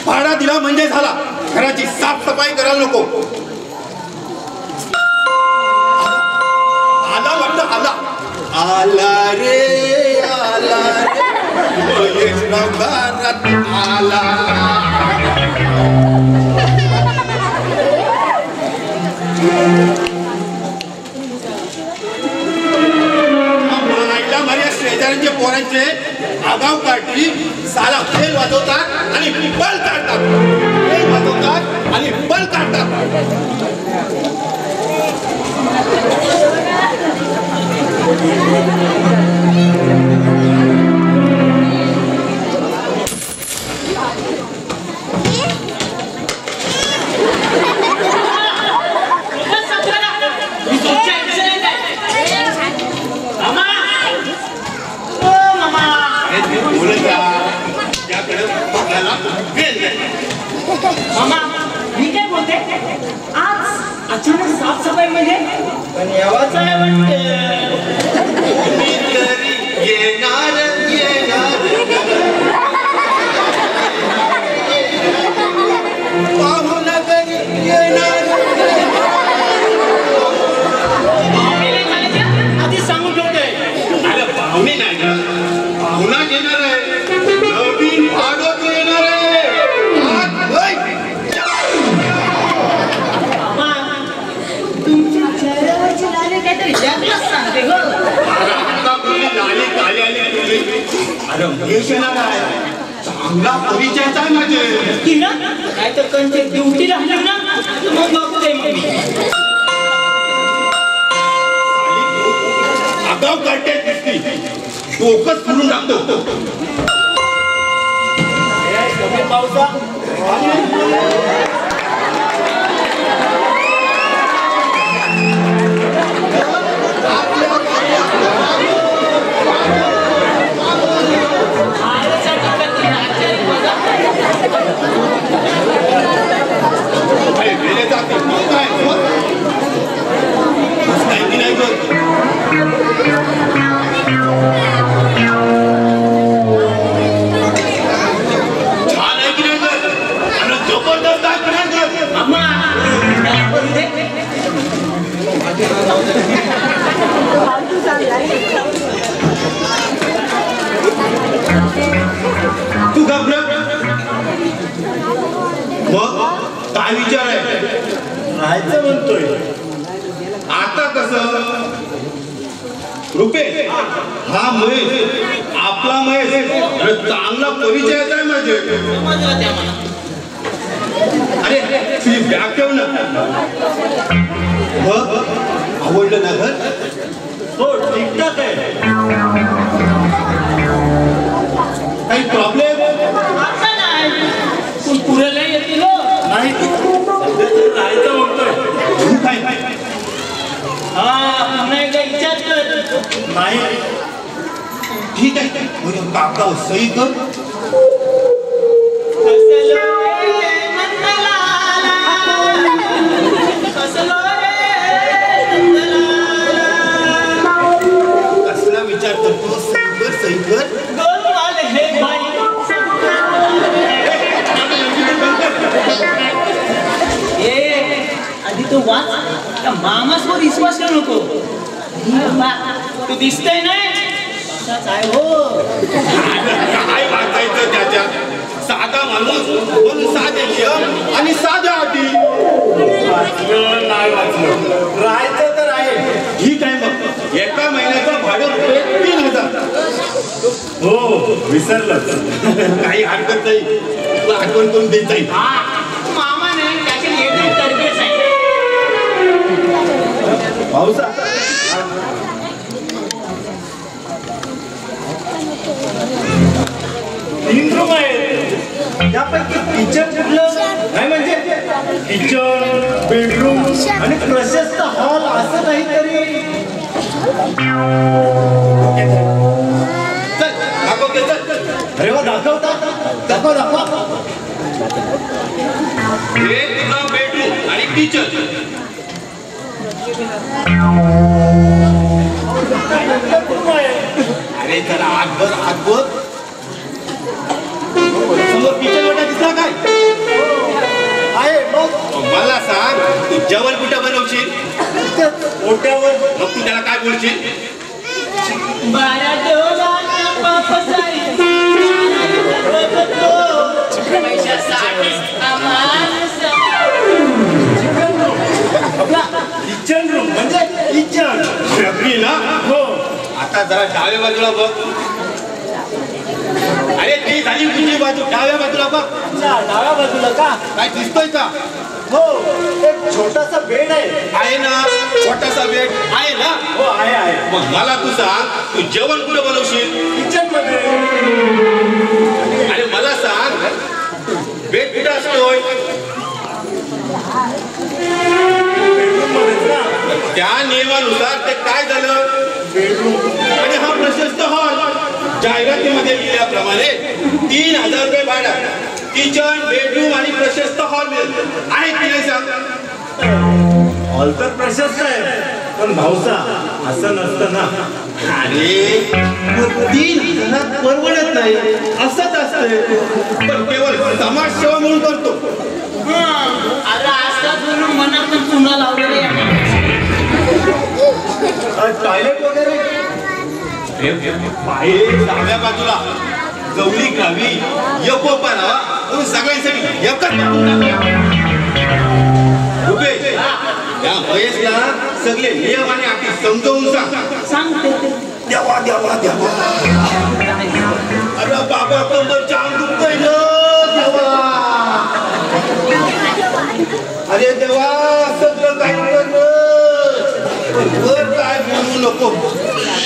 भाडा दिला म्हणजे झाला, घराची साफसफाई करायला नको. आला वाटतं आला आला रे आला रे आला. माझ्या शेजाऱ्यांचे पोरांचे आगाव काढली साला फेल वाजवतात आणि बल काढतात, फेल वाजवतात आणि बल काढतात. मामा मी काय बोलते, आज अचानक साफसफाई म्हणजे पण यावाच आहे वाटते. येणार येणार पाहुणा घरी येणार. आधी सांगून ठेवते. अरे पाहुणे नाही ना, पाहुणा येणार आहे, नवीन भाडोत्र येणार आहे. चांगला परिचयच आहे माझे. काय तर कंचे ड्युटी राहिली ना, मग बघते मग मी. आगाव काढते दिसती, डोकंच फिरून टाकतो. पावसा तू घाबरत मग काय विचार आहे? राहायचं म्हणतोय. आता कसं रुपे हा महेश, आपला महेश. अरे चांगला परिचय आहे माझे. अरे तुझी बॅग ठेव ना. मग आवडलं ना घर? हो ठीकठाक आहे. काही प्रॉब्लेम नाही, पुढे नाही येतील नाही राहायचं म्हणतोय. हा पुन्हा एकदा विचार कर. नाही ठीक आहे, काका सही कर. कसला विचार करतो? सही कर. आधी तो वाच, त्या मामासवर विश्वास ठेवू नको. तू दिसतय नाही तसाच आहे हो. काय वाचायचं त्याच्यात? साधा माणूस म्हणून साधे नियम आणि साध्या अटी. वाचलं नाही वाचलं, राहायचं तर आहे. ठीक आहे मग, एका महिन्याचं भाडं रुपये 3000. हो विसरलं. काही हरकत नाही, तुला आठवण करून देत जाईल. मामा नाही त्याचे येते तरबेज आहे. पावसा तीन रूम आहेत, त्यापैकी किचन कुठलं नाही, म्हणजे किचन बेडरूम आणि प्रशस्त हॉल असं नाही तरी. चल दाखवते, चल. अरे वा, दाखवता दाखव दाखव. हे तुझं बेडरूम आणि किचन. अरे जरा आत बघ, आत बघ. समोर किचन वाटा दिसला काय? आहे मग. मला सांग, तू जेवण कुठं बनवशील? ओट्यावर. मग तू त्याला काय बोलशील? बारा डोळ्यांना पापसाई पैशासाठी आम्हाला किचन रूम म्हणजे किचन. शबरी ना? हो. आता जरा डाव्या बाजूला बघ. अरे ती झाली तुझी बाजू, डाव्या बाजूला बघ. डाव्या बाजूला का? काय दिसतोय का? हो, एक छोटासा बेड आहे ना? छोटासा बेड आहे ना? हो आहे आहे. मग मला तू सांग, तू जेवण कुठे बनवशील? किचन मध्ये. अरे मला सांग, बेड कुठे असतोय? बेडरूम मध्येच ना. त्या नियमानुसार ते काय झालं? बेडरूम. आणि हा प्रशस्त हॉल जाहिरातीमध्ये लिहिल्याप्रमाणे 3000 रुपये भाडा, किचन बेडरूम आणि प्रशस्त हॉल मिळेल. आहे की नाही सांग? हॉल तर प्रशस्त आहे, पण भाऊसा असं नसतं ना. अरे 3000 परवडत नाही, असंच असतंय. पण केवळ समाजसेवा म्हणून करतो. अरे असं बोलून मनात पुन्हा लावलेले टॉयलेट वगैरे बाहेर डाव्या बाजूला जवळी गावी एकोपा राहावा म्हणून सगळ्यांसाठी एकच रुपये. त्या महेशला सगळे नियम आणि अटी समजावून सांगते. देवा देवा देवा. अरे बाबा कंबर जाम दुखतोय ना देवा. अरे देवा, सगळं काही कर काय बोलू नको.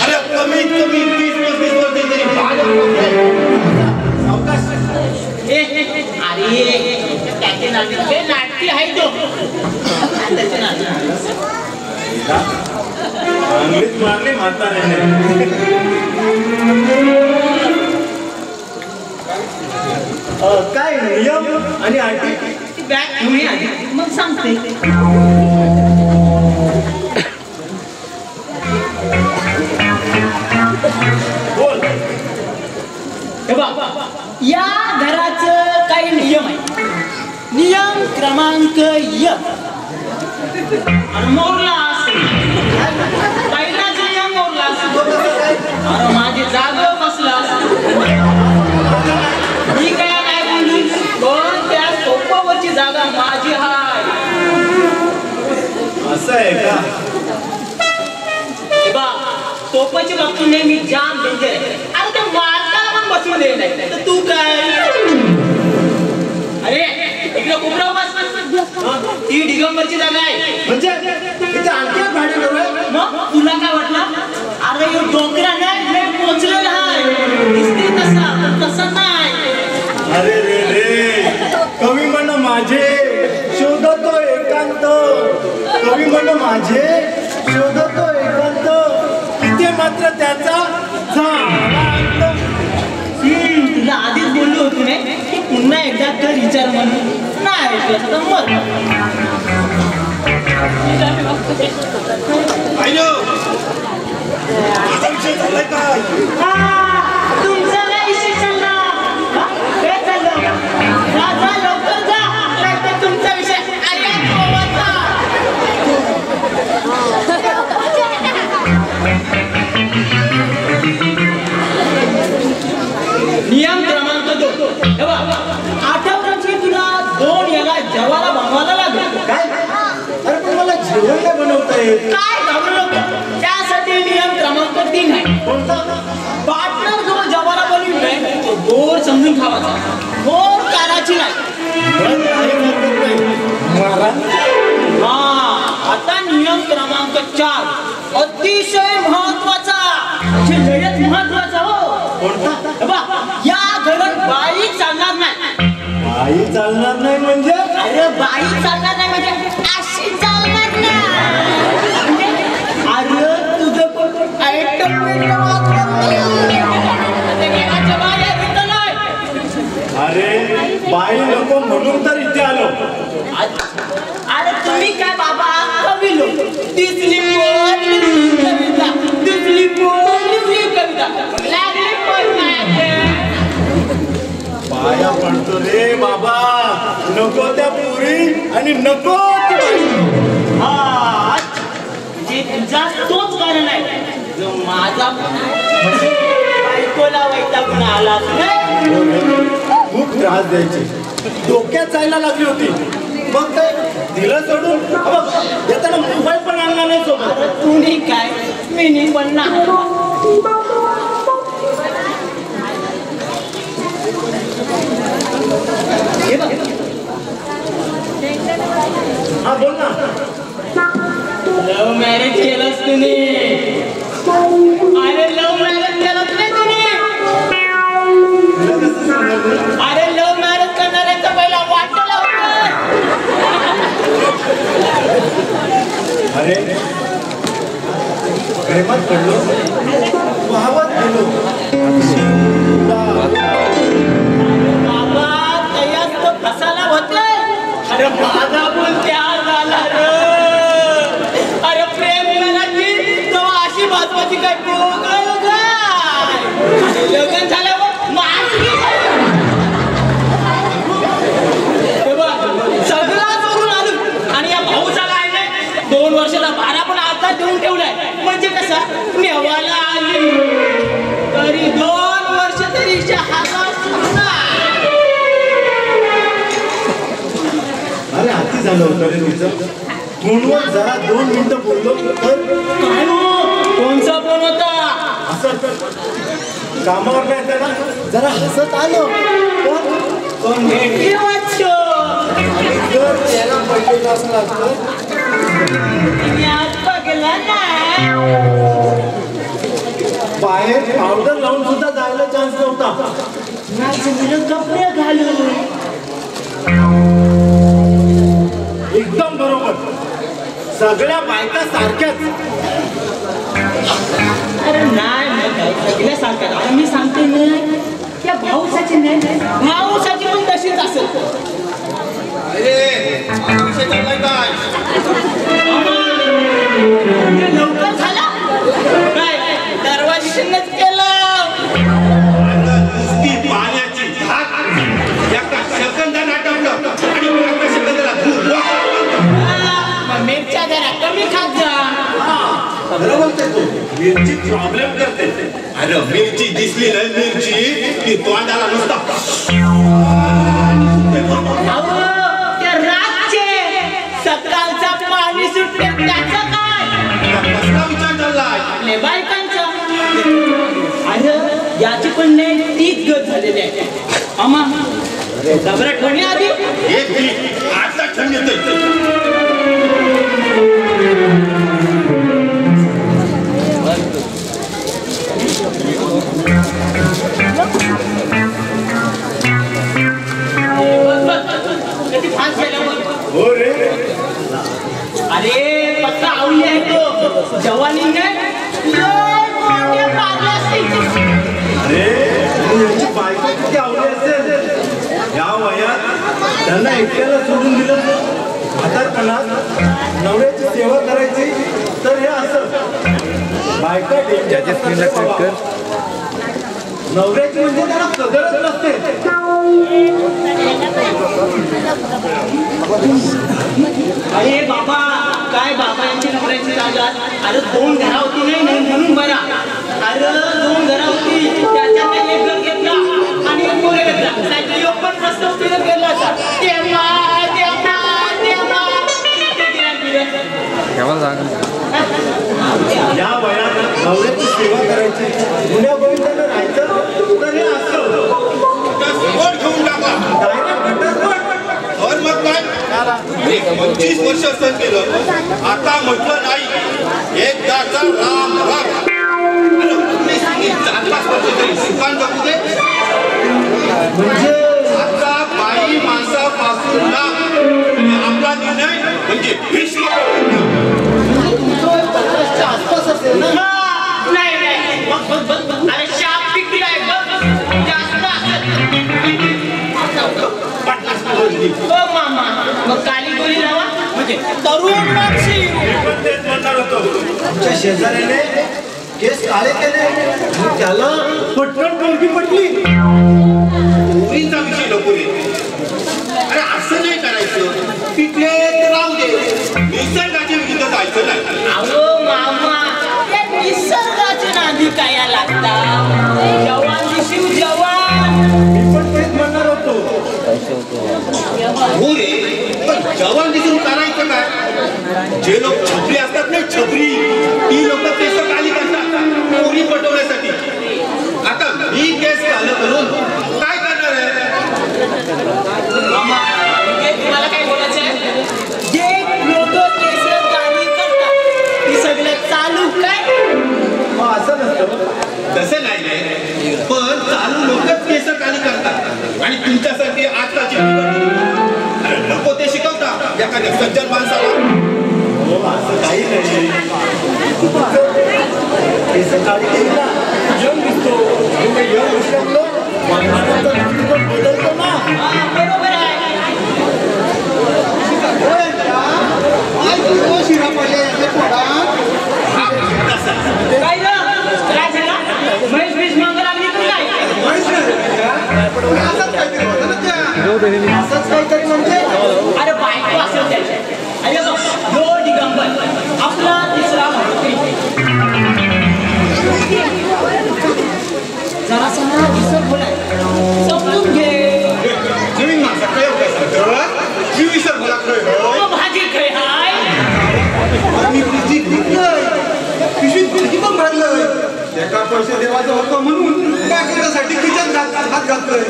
अरे कमीत कमी 20-35 वर्ष तरी अरे त्याचे नाटकी आहे तो. त्याचे चांगलीच मारली म्हाताऱ्याने. काय नियम आणि अटी? बॅग घेऊन ये आधी, मग सांगते. बोल. हे बघ, या घराचं काही नियम आहे. नियम क्रमांक 1. मोरलास पहिलाच नियम मोरलास. अरे माझी जागा बसलास. मी काय नाही बोलली, पण त्या सोपावरची जागा माझी हाय. असं आहे का? हे बघ, सोपाची बाबतीत नेहमी जाम डेंजर आहे. अरे ते मारताना पण बसू दे नाही, तर तू काय? अरे इकडे कुबरा बस. ती दिगंबरची जागा आहे. म्हणजे इथे आणखी एक भाडे करू आहे? मग तुला काय वाटलं? अरे यो डोंगरा नाही पोचलेला आहे. दिसते तसा पण तसा नाही. अरे रे रे, कवी म्हण माझे शोधतो एकांत. कवी म्हण माझे शोधतो एकांत, इथे मात्र त्याचा तुला आधीच बोललो होतो नाही की पुन्हा एकदा कर विचार म्हणून. नाही ऐकलं तर मग तुमचा नाही विषय चालला. काय चाललं? जा लवकर जा, नाहीतर तुमचा विषय नाहीत. काय घाबरू नको. त्यासाठी नियम क्रमांक 3 आहे. कोणता? पार्टनर जो जवाला बनविलाय तो गोड समजून खावाचा, गोड काराची नाही. पण काही हरकत नाही. महाराज आता नियम क्रमांक 4 अतिशय महत्वाचा, म्हणजे लयच महत्वाचा. हो कोणता? बा, या घरात बाई चालणार नाही. बाई चालणार नाही म्हणजे? अरे बाई चालणार नाही म्हणजे अशी चालणार नाही. म्हणजे अरे तुझं पण आयटम अरे बाई नको म्हणून तर इथे आलो. अरे तुम्ही काय बाबा कवी लोक. दिसली पोर लिहिली कविता, दिसली पोर लिहिली कविता, लागली पण नाही. पाया पडतो रे बाबा. नको त्या पुरी आणि नको ती बाई. हा जे तुझा तोच कारण आहे जो माझा बायकोला वैतागून आला नाही. खूप त्रास द्यायचे, डोक्यात जायला लागली होती. मग काय दिलं सोडून. येताना मोबाईल पण आणला नाही सोबत. तुम्ही काय मिनी पण नाही. हा बोल ना. लव्ह मॅरेज केलंस तुम्ही. अरे लव्ह मॅरेज केलंच नाही तुम्ही. अरे लव्ह मॅरेज करणाऱ्यांचा पहिला वाटला होता. अरे प्रेमात पडलो, वाहवत गेलो. बाबा तयार तो फसायला होते. अरे माझा पण त्या झाला रे. अरे प्रेम करायची तेव्हा अशी महत्वाची काय प्रोग्राम काय. लग्न झाल्यावर मारली. सगळा करून आलो आणि या भाऊचा काय नाही 2 वर्षाचा भाडा पण आता देऊन ठेवलाय. म्हणजे कसा नेवाला आली तरी 2 वर्ष तरी अरे हाती झालं होतं रे तुझं. फोनवर जरा 2 मिनिटं बोललो तर काय कोणचा फोन होता. असं कामावर नाही त्याला जरा हसत आलो. कोण भेटली वाटतो. जर त्याला पडलेलं असलं असतं बघला ना. बाहेर पावडर लावून सुद्धा जायला चान्स नव्हता. कपडे घालून एकदम बरोबर. सगळ्या बायका सारख्याच. अरे नाही सगळ्या सांगतात. आता मी सांगते ना त्या भाऊसाठी नाही, भाऊसाठी पण तशीच असेल. अरे विषय चाललाय काय? लवकर झाला काय दरवाजीनच केलं. नुसती पाण्याची धाक एका सेकंदात आटवलं आणि एका सेकंदाला धूर. मिरच्या जरा कमी खात जा. बरोबर बोलते तू. मिरची प्रॉब्लेम करते. अरे मिरची दिसली नाही मिरची ती तोंडाला नुसता. अहो त्या रातचे सकाळचा पाणी सुटते त्याचं काय. कसला विचार चाललाय? आपल्या बायकांचा. अरे याची पण नाही तीच गत झालेली आहे. आम्हा घबराट होण्याआधी एक मिनिट आता थंड येतोय. कधी फास झाला हो रे. अरे पक्का आवली आहे तो. जवानी अरे याची बायको किती आवडली असेल. या वयात त्यांना एकट्याला सोडून दिलं. म्हातारपणात नवऱ्याची सेवा करायची तर हे असं बायका डेंजर असतात. नवऱ्याची म्हणजे त्याला कदरच नसते. अरे बाबा काय बाबा यांची नवऱ्याची राजा. अरे 2 घरा होती नाही म्हणून बरा. अरे 2 घरा होती त्याच्यात एक घर घेतला आणि एक मोरे घेतला. त्याची योग पण प्रस्ताव तिने केला होता. केव्हा जागा नवऱ्याची सेवा करायची, गुन्ह्या गोविंदाला राहायचं, तर हे असं घटस्फोट घेऊन टाका. डायरेक्ट घटस्फोट. और मग काय 25 वर्ष असं केलं, आता म्हटलं नाही एकदाचा राम राम. तुम्ही सांगितलं 4-5 वर्ष तरी सुखान जगू दे. म्हणजे आता बाई माणसापासून ना आपला निर्णय म्हणजे भीष्म आसपास असेल ना. नाही नाही बघ अरे शाप पिकलाय बघ जास्त हो मामा. मग काली गोळी लावा म्हणजे तरुण माणशी. आमच्या शेजाऱ्याने केस काळे केले आणि त्याला पटकन टोळकी पडली. मुलींचा विषय नको रे. अरे असं नाही करायचं. पिकले तर राहू दे, निसर्गाच्या विरुद्ध जायचं नाही. अहो मामा त्या निसर्गाच्या नादी काय लागतात. जवान दिसू जवान. मी पण तेच म्हणणार होतो. हो रे, पण जवान दिसून करायचं काय. जे लोक छपरी असतात ना, छपरी ती लोक केस काली करतात पोरी पटवण्यासाठी. आता मी केस काल करून काय करणार आहे. मामा तुम्हाला काय बोलायचं आहे. जे लोक केस काली करतात ती सगळं चालू काय. असं नसतं. तसं नाही रे, पण चालू लोकच केस काली करतात आणि तुमच्यासाठी आजकालची अरे नको ते शिकवता एखाद्या सज्जन माणसाला. असं काही नाही. केस काळे केली ना यंग दिसतो. यंग दिसल्यामुळं माणसाचा दृष्टिकोन बदलतो ना. बरोबर आहे. शिरा पडले काय झालं महेश बीज मंगल लागली तर काय. असंच काहीतरी म्हणजे. अरे बायको असेल त्याच्या. अरे जो दिगंबर आपला तिसरा मारुती. जरा समजा विसर बोलाय समजून घे. नवीन माणसा काय जी विसर मला भाजी खाय हाय. पिशवीत भाजी पण भरलंय. एका पैसे देवाचा होता म्हणून पाकिटासाठी किचन हात घातलंय.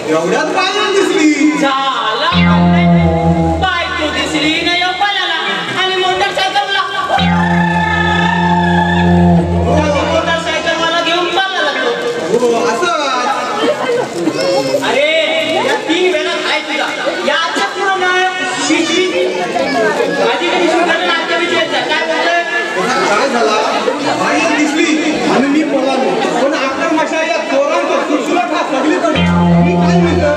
एवढ्यात बाया दिसली. झाला बायको दिसली नाही पळाला आणि मोटरसायकलला मोटरसायकल मला घेऊन पळाला तो. हो असं. अरे या 3 वेळा आहे तुझा याच्या पुढं नाही पिशवी भाजी कधी शुगर नाट्य विचारायचं काय बोलतोय. काय झाला बाई दिसली आणि मी पळालो. पण आक्रमशा या चोरांचा सुरसुराट हा सगळीकडे. मी काय म्हणतो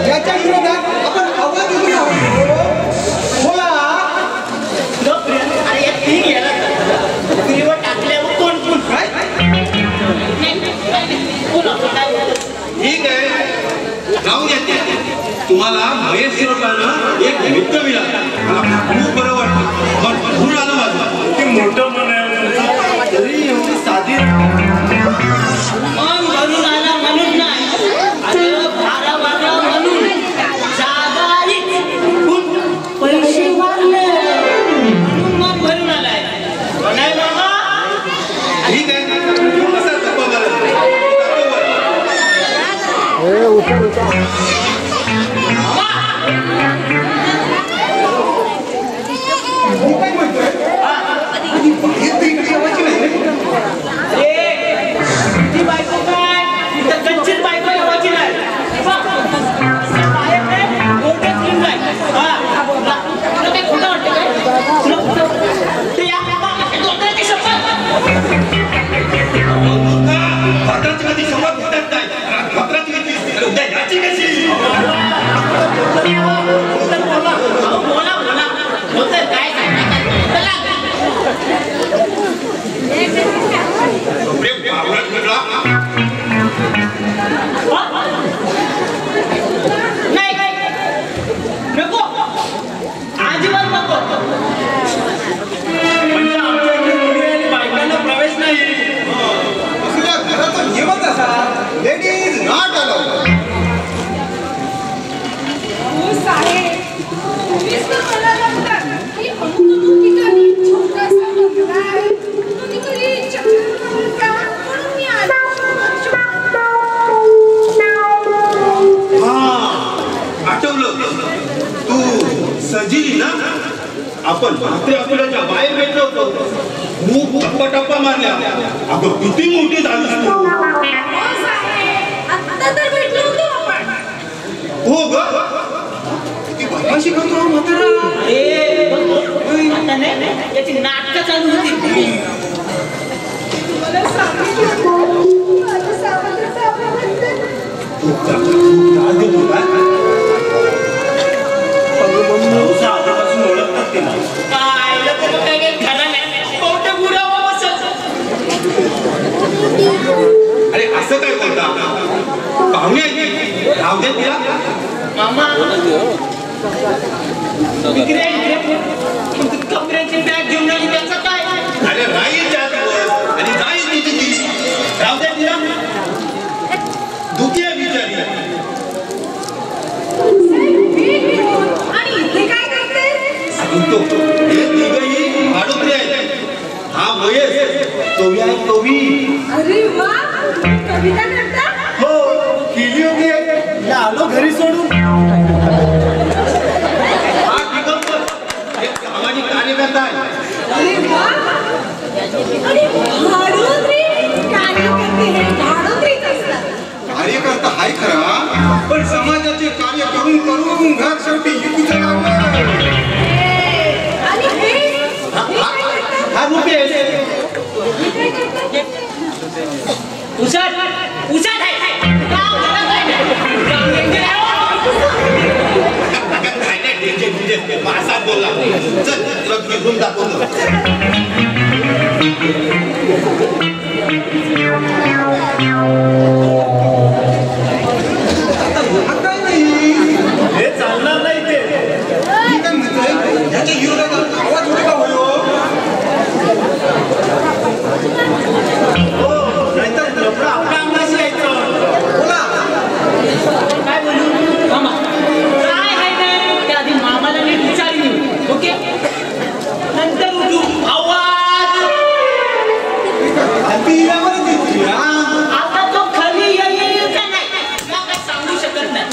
याच्या विरोधात आपण आवाज उठवूया. बोला. अरे या 3 वेळा पुरीवर टाकल्यावर कोण कोण काय बोला काय बोलतो. ठीक आहे, जाऊन येते. तुम्हाला महेश शिरोपानं एक मित्र मिळाला. मला खूप बरं वाटतं. पण भरपूर आलं माझं. ते मोठं मन आहे तरी एवढी साधी. मन भरून आला म्हणून नाही. अरे भारा वाटा म्हणून जागाही पैसे वाढले म्हणून मन भरून आलाय. नाही बाबा ठीक आहे, कसा गप्पा मारत काय म्हणतोय. ती बायको काय तर गच्चीत बायको लावायची नाही. बाहेर काय मोठेच घेऊन जाय. तुला काही खोटं वाटतं काय. ते या डोक्याची शपथ. भद्राची कधी शपथ घेतात नाही. भद्राची कधी उद्या याची कशी. बोला बोला होतं काय नाही नको अजिबात नको. म्हणजे आमच्या इकडे मुली आणि बायकांना प्रवेश नाही. घराचा नियमच असा. Ladies not allowed. साहेब तुम्हीच तर मला लागतात की आपण रात्री हॉस्पिटलच्या बाहेर भेटलो होतो. खूप टप्पा मारल्या. अगं किती मोठी झालीस तू. आता तर भेटलो होतो आपण. हो ग. ती बदमाशी करतो म्हातारा. आता नाही याची नाटकं चालू होती. मला सांगितलं अरे असं काय बोलता. पाहुणे राहू दे तिला. मामा कपड्याची बॅग घेऊन आली त्याचं काय. अरे राहील त्यात आणि जाईल ती तिची. राहू दे तिला. दुखी आहे बिचारी. आणि इथे काय करते. हे तिघही भाडोत्री आहेत. हा महेश तोवी आहे तोवी. अरे वा कविता करता. हो केली होती. आलो घरी सोडून. हा दिगंबर एक सामाजिक कार्यकर्ता आहे. अरे वा आणि भाडोत्री कार्यकर्ते हे भाडोत्रीच असतात. कार्यकर्ता हाय खरा पण समाजाचे कार्य करून करून घर शेवटी इतकं लागलं. आणि हे काय करतात. हा रुपये आहे. हे काय करतात. उसाट आहे. काय नाही डेंजर मासात बोलला. चल तुला घेऊन दाखवतो. काय नाही हे चालणार नाही ते. मी काय म्हणतोय याच्या विरोधात आवाज उठे का होयो. नाहीतर लफडा आपल्या अंगाशी यायचं. बोला काय बोलू मामा काय आहे नाही ते आधी मामाला नीट विचारली. ओके नंतर उठू आवाज. हल्लीवर दिसली. आता तो खाली येईल का नाही मला काय सांगू शकत नाही.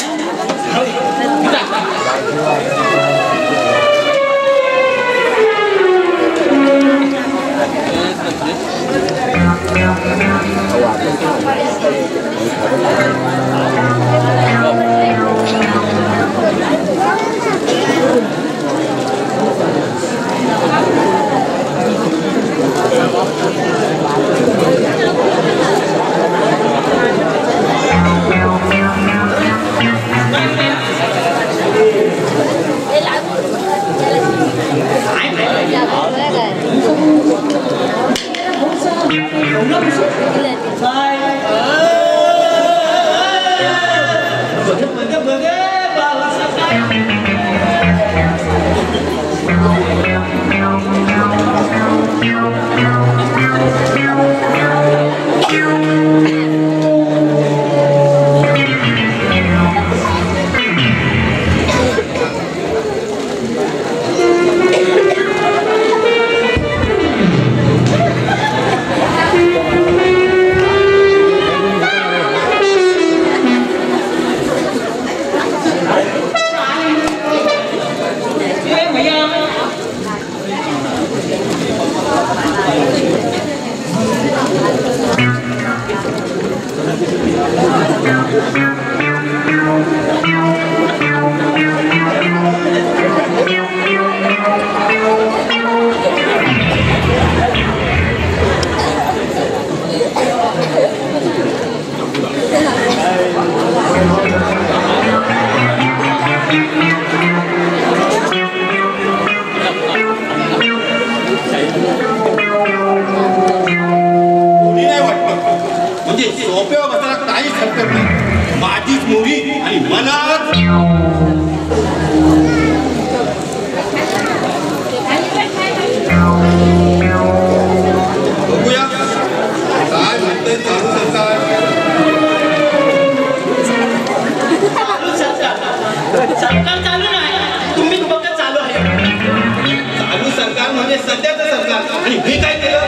आणि मी काय केलं?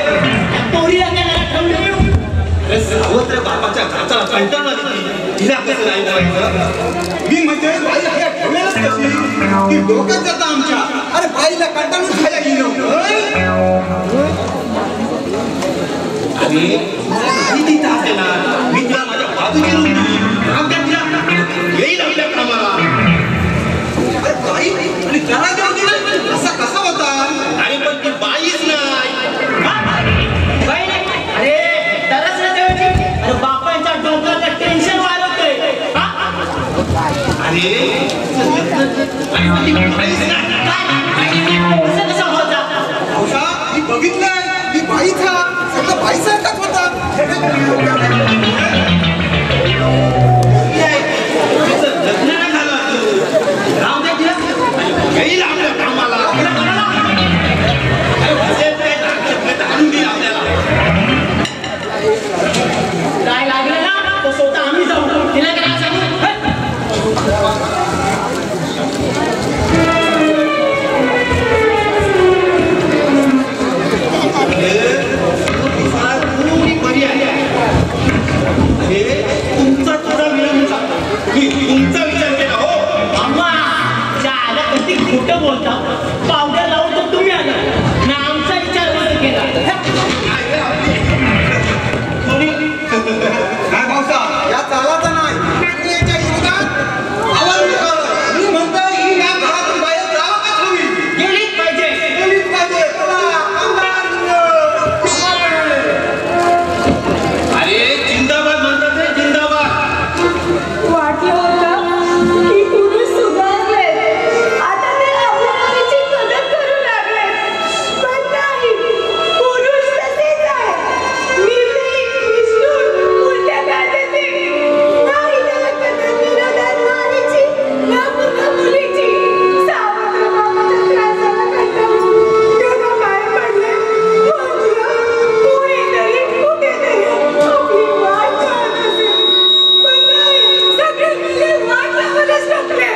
पोरीला त्याला ठेवलं. अरे सावत्र बापाच्या घाताला कंटाळा तिला कसं नाही करायचं? मी म्हणजे बाईला ठेवलेलंच कशी ती डोक्यात जाता आमच्या. अरे बाईला कंटाळून अरे किती त्रास देणार? मी तुला माझ्या बाजूने येऊन दिली. काम कर तिला. येईल आपल्या कामाला. अरे बाई आणि त्याला देऊ दिलं असा कसा होता? अरे पण ती बाईच नाही. बाई नाही. अरे तरच ना देवाची. अरे बापांच्या डोक्याला टेन्शन वाढवतोय. अरे ती बाईच नाही. असं कसं होता? औषा मी बघितलंय मी बाईचा सगळं बाईसारखाच होता. तिचं लग्न नाही झालं अजून. राहू दे तिला. येईल आपल्या कामाला. आणून देईल आपल्याला. काय लागलं ना तो स्वतः आम्ही जाऊ. तिला काय सांगू? तुमचा थोडा विलंब झाला. मी तुमचा विचार केला हो. अम्मा शाळेला कधी खोटं बोलता. पावडर लावून तर तुम्ही आला ना आमचा विचार बंद केला. काय भाऊसा या चालाचा नाही आणि याच्या विरोधात आवाज उठवा. मी म्हणतो ही या घरातून बाहेर जावंच हवी. गेलीच पाहिजे. गेलीच पाहिजे. चला, आमदार अरे जिंदाबाद म्हणतात रे, जिंदाबाद. वाटलं होतं की पुरुष सुधारले, आता ते आपल्या मुलीची कदर करू लागले. पण नाही, पुरुष तसेच आहे. निर्भीक, निष्ठुर, उलट्या काळजाचे. नाही त्याला कदर विरोधात मारायची, ना पुन्हा मुलीची. सावत्र बाबाच्या त्रासाला कंटाळून त्याला पाय पडले. म्हटलं, कुणीतरी कुठेतरी आपली वाट पाहत असेल. पण नाही, सगळे मिले वाट लावायलाच टाकले.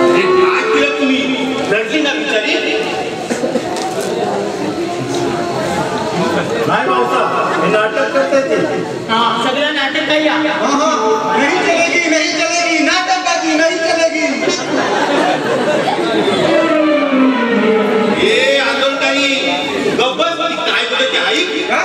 अरे काय केलं तुम्ही? रडली ना बिचारी. नाही भाऊसा हे नाटक करते ते. हा सगळं नाटक काही आहे. नहीं चलेगी नहीं चलेगी नाटकबाजी नहीं चलेगी. ए आंदोलकारी गब्बस काय बोलत ते ऐक. का?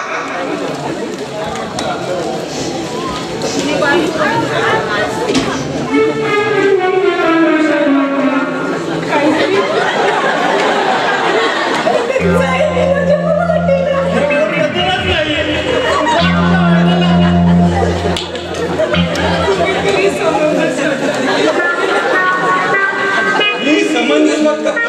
मी संबंधित फक्त काय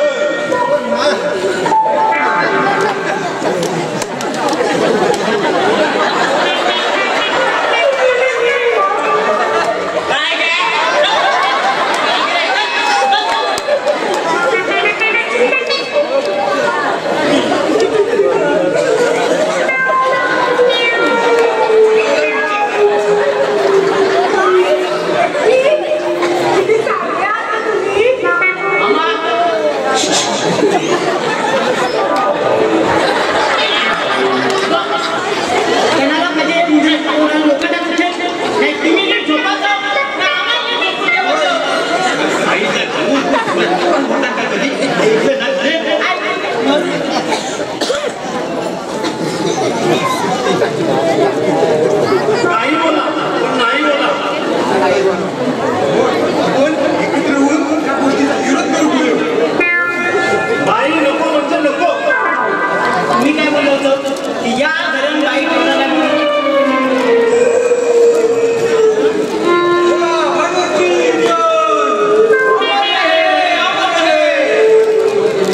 नाही बोला पण नाही बोला. आपण एकत्र होऊन त्या गोष्टीचा विरोध करू बोलू. बाई नको म्हणजे नको. मी काय बोललो होतो की या घरात बाई कोणाला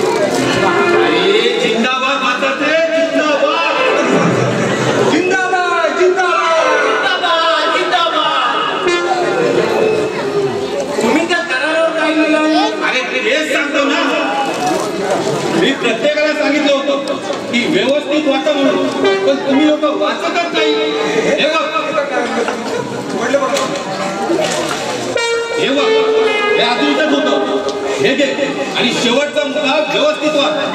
अरे जिंदाबाद म्हणतात रे, जिंदाबाद. जिंदाबाद जिंदाबाद. जिंदाबाद. तुम्ही त्या करारावर काय लिहिलं? अरे तेच सांगतो ना. मी प्रत्येकाला सांगितलं होतं की व्यवस्थित वाचा म्हणून, पण तुम्ही लोक वाचतच नाही. हे बघ म्हटलं बघा हे बघ हे अजूनच होतं. हे घे आणि शेवटचा मुद्दा व्यवस्थित वाचा.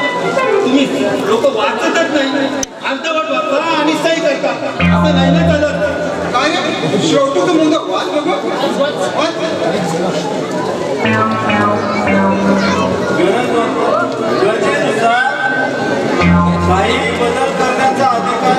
तुम्ही लोक वाचतच नाही. अर्धवट वाचता आणि सही करता. असं नाही ना चालत. काय शेवटचं मुद्दा वाच बघ वाच. गरजेनुसार काही बदल करण्याचा अधिकार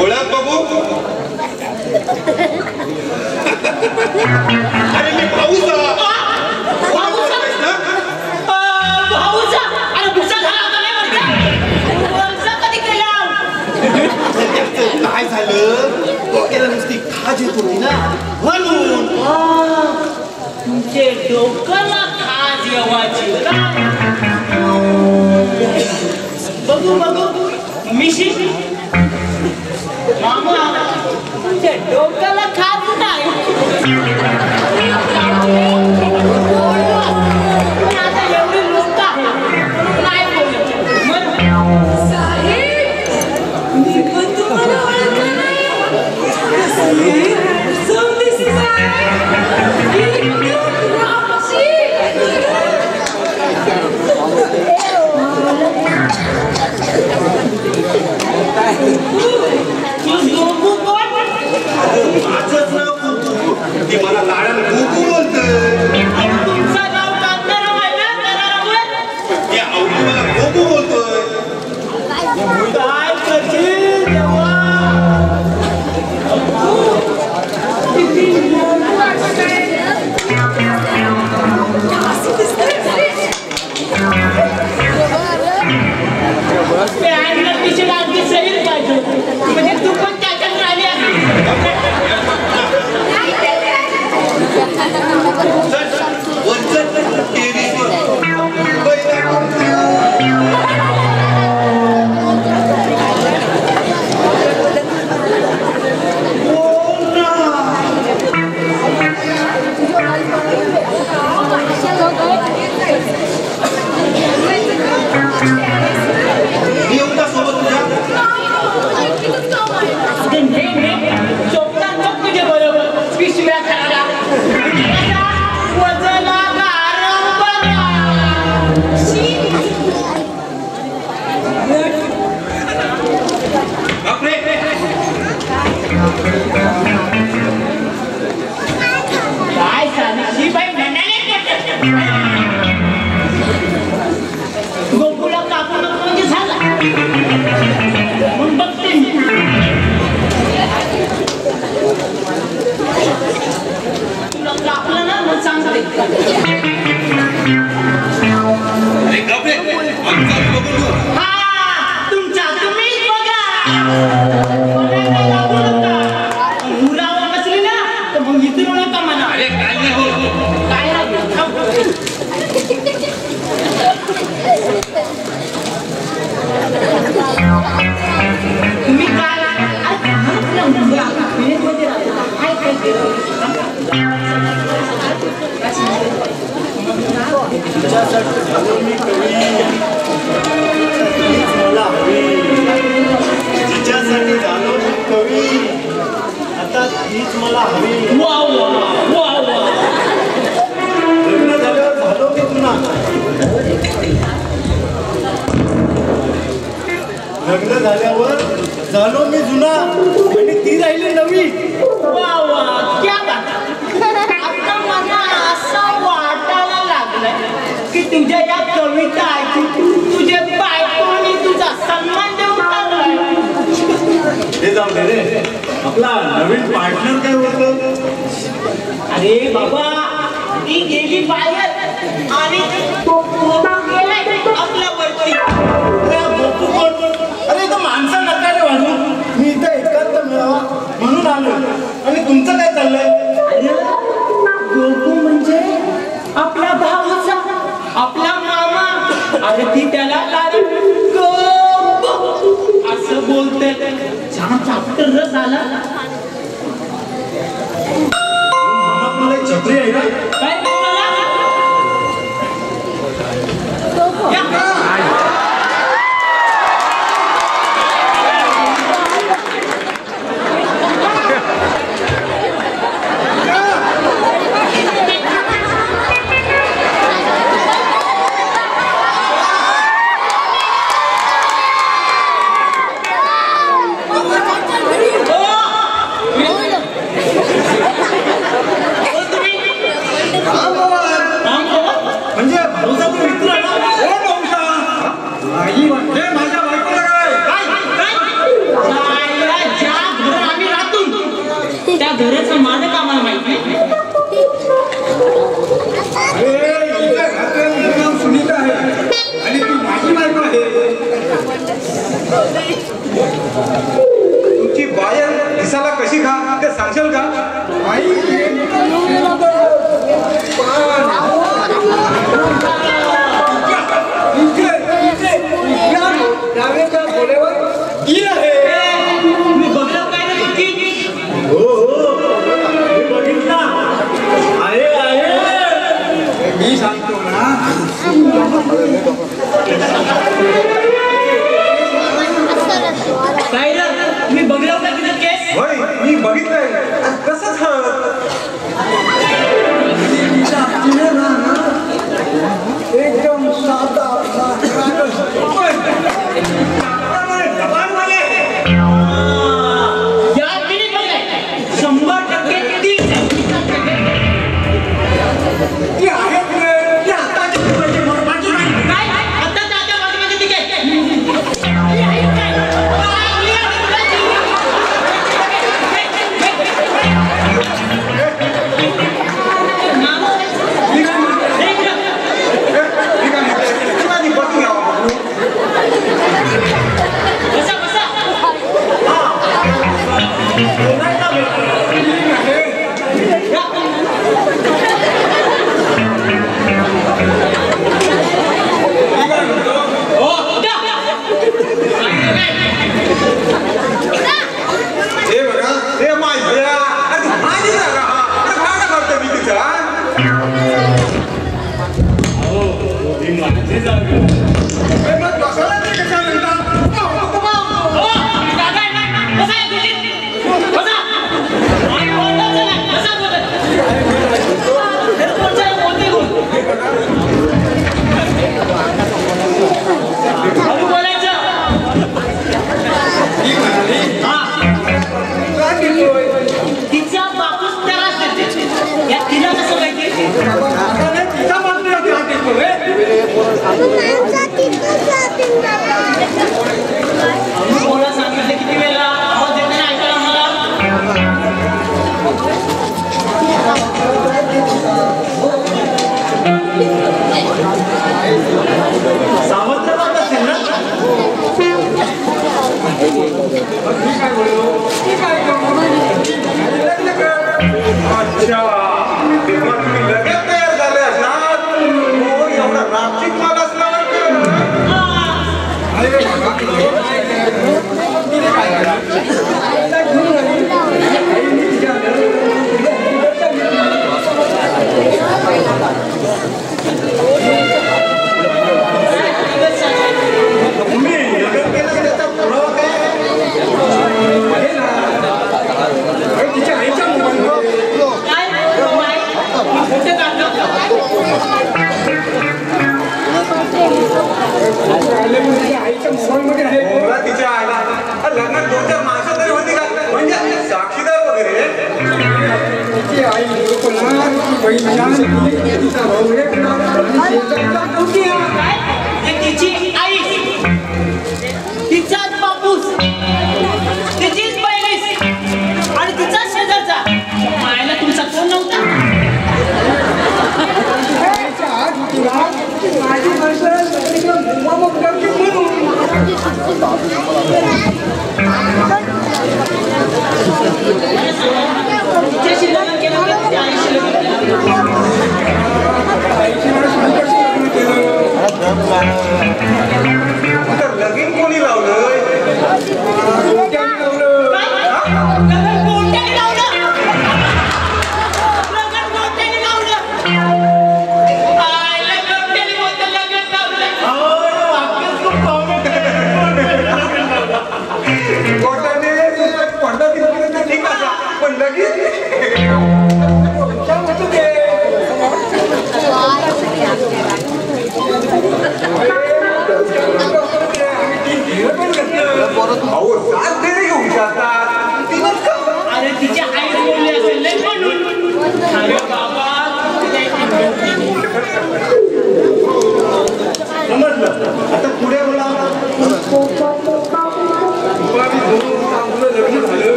ओळख बघू. अरे मी भाऊचा काय झालं? डोक्याला नुसती खाज येत होती ना म्हणून. तुमचे डोक्याला खाज येवायची बघू बघू मिशी मामा तुमच्या डोक्याला खाज नाही. आता एवढी लोक नाही बोलत मी पण तुम्हाला ओळखलं नाही. माझंच नाव कुकू. ती मला लाडन कुकू बोलतोय. तुमचं नाव कांताराव आहे ना? कांताराव या आवडी मला कुकू बोलतोय. काय करशील तेव्हा? म्हणजे तू पण त्याच्यात राहिली गोकुला काकू नको म्हणजे झाला मग बघते तुला कापलं ना मग सांगते. हा तुमचा तुम्हीच बघा. मुलावर बसली ना तर मग इथून नका म्हणा. अरे काय नाही हो काय तुम्ही काय तिच्यासाठी झालो मी कवी. आता तीच मला हवी. वा वा वा वा. लग्न झाल्यावर झालो मी पुन्हा. लग्न झाल्यावर झालो मी जुना आणि ती राहिली नवी. वा वा क्या बात. आता मला असं वाटायला लागलंय की तुझ्या या कविता ऐकून तुझे बायको आणि तुझा सन्मान देऊन टाकलाय. हे जाऊ दे रे. आपला नवीन पार्टनर काय होतं? अरे बाबा ती गेली बाहेर आणि गेलाय आपल्या वरती. अरे इथं माणसं नका रे वाढू. मी इथं एकांत मिळावा म्हणून आलो. आणि तुमचं काय चाललंय? गोपू म्हणजे आपला भाऊचा आपला मामा. अरे ती त्याला असं बोलते. छान चाप्टर रस आला. मला छत्री आहे ना. काय म्हणजे भाऊचा तो मित्र आहे ना.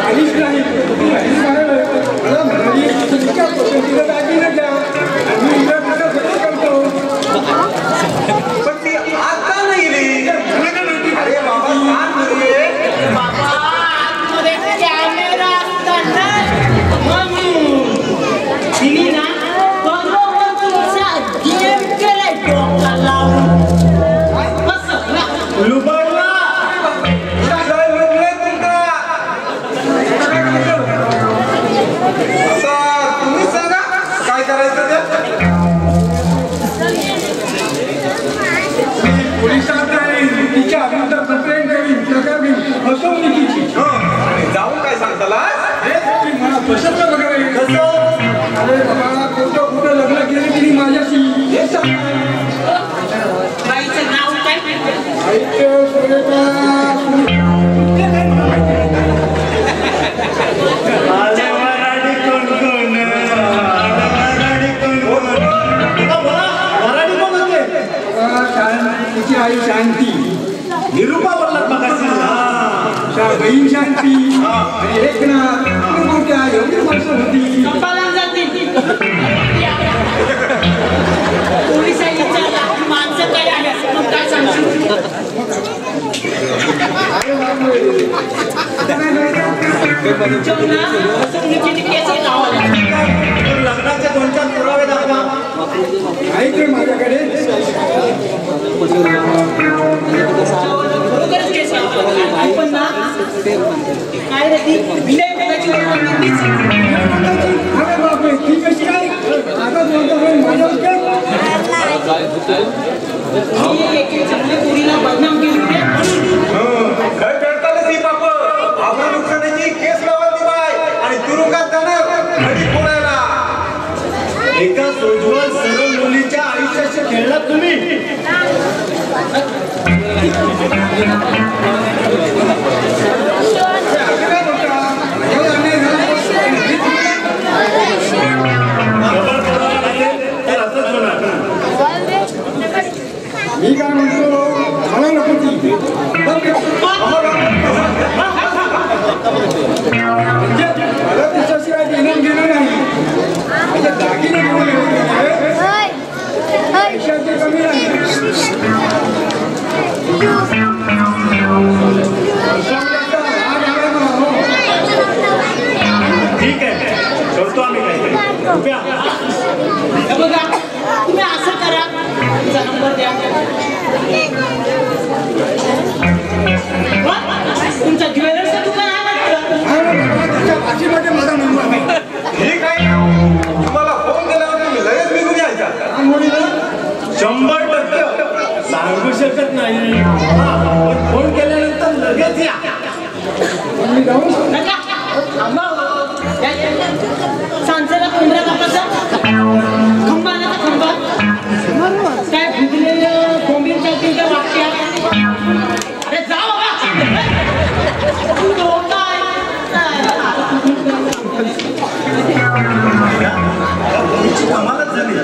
आलीच नाही पुन्हा फसवणुकीची केस लावल्या. लग्नाचे 2-4 पुरावे दाखवा. ऐक माझ्याकडे खरोखरच केस लावल्या. पण ना काय रे ती विनयभंगाची अरे बापरे ती कशी काय आता माझ्यावर एके चांगल्या पोरीला बदनाम केली काय करताना ती बाप आपल्या नुकसानाची केस लावायची बाय आणि तुरुंगात जाणार घडी फोडायला. एका सोजवळ सरळ मुलीच्या आयुष्याशी खेळलात तुम्ही. मी काय म्हणतो मला नको ती मला तिच्याशिवाय देणं घेणं नाही. म्हणजे दागिने घेऊन पैशाची कमी नाही. ठीक आहे करतो आम्ही काय बघा तुम्ही असं करा तुमचा नंबर द्या. तुमचा ज्वेलर्सचं दुकान आहे भाषेमध्ये माझा नंबर नाही. ठीक आहे तुम्हाला फोन केल्यावर तुम्ही लगेच निघून यायचा. 100% सांगू शकत नाही. फोन केल्यानंतर लगेच या. मी जाऊ सांचेला कोंबड्या कापायचा खंबा आणायचा खंबा काय फुगलेलं कोंबडीच्या तुझ्या वाटत्या. अरे जाऊ कमालच झाली.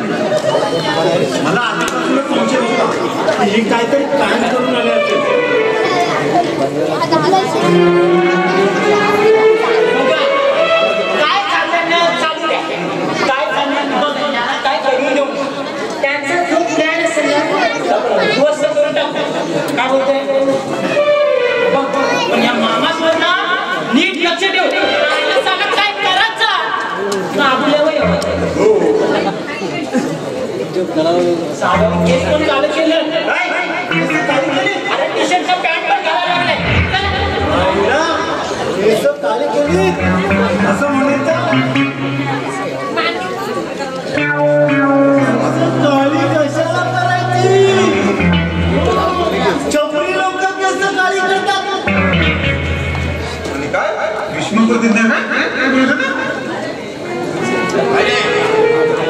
मला आधीपासूनच संशय होता ही काहीतरी कायम करून आले असेल. काय बोलतोय पण या मामासवर ना नीट लक्ष ठेव. सांगा काय करायचं साधं केस पण चालू केलं. अरे टी शर्टचा पॅन्ट पण घालायला लागलाय. असं म्हणायचं काळी कशाला करायची. चपरी लोक कसं काळी करतात. आणि काय विष्णुपूर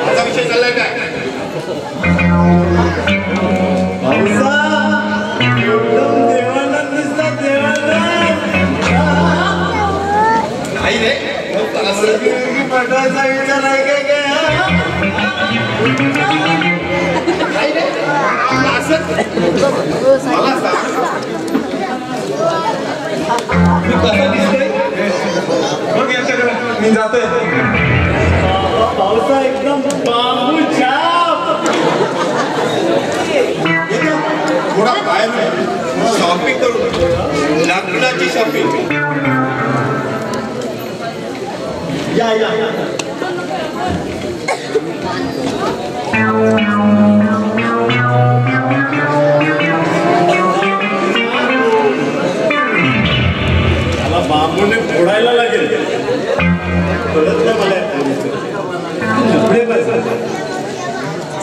माझा विषय चाललाय काय देवाला दिसतात देवाला नाही रे पटवायचा विचार आहे काय मला सांग मी कसं दिसतोय मग याच्याकडे मी जातोय. पावसा एकदम बांबू छाप. थोडा बाहेर शॉपिंग करू लग्नाची शॉपिंग. या या त्याला बांबूने फोडायला लागेल. कळत नाही मला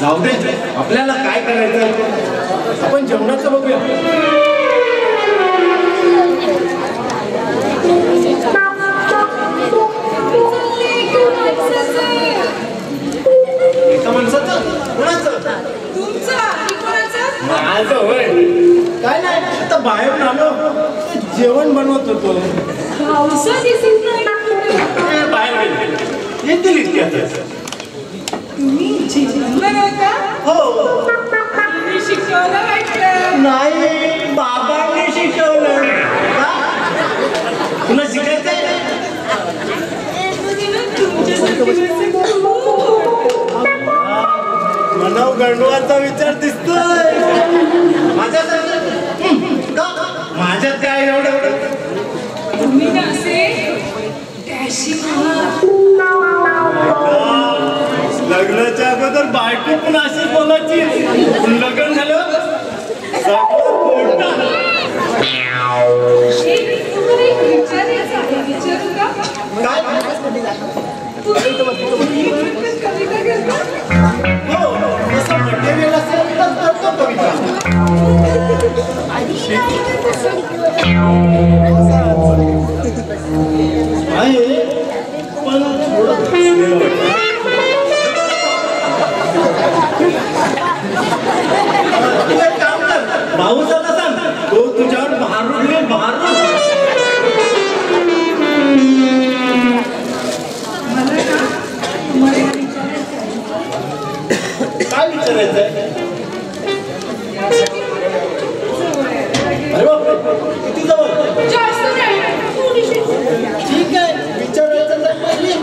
जाऊ दे. आपल्याला काय करायचं आपण जेवणाचं बघूया. एका माणसाचं कोणाचं माझं होय. काय नाही आता बाहेर आलो जेवण बनवत होतो. बाहेर गेले येतील इतक्यात. हो नाही बाबांनी शिकवलं. तुला शिकायचंय मनाव गंडवाचा विचार दिसतोय माझ्यात. माझ्यात काय एवढं तुम्ही ना असे डॅश तर बायको पण अशीच बोलायची. लग्न झालं भाऊ झाला सांग तो तुझ्यावर भारू घे भारू. काय विचारायचंय? अरे बापरे किती जवळ? ठीक आहे विचारायचं तर पहिली.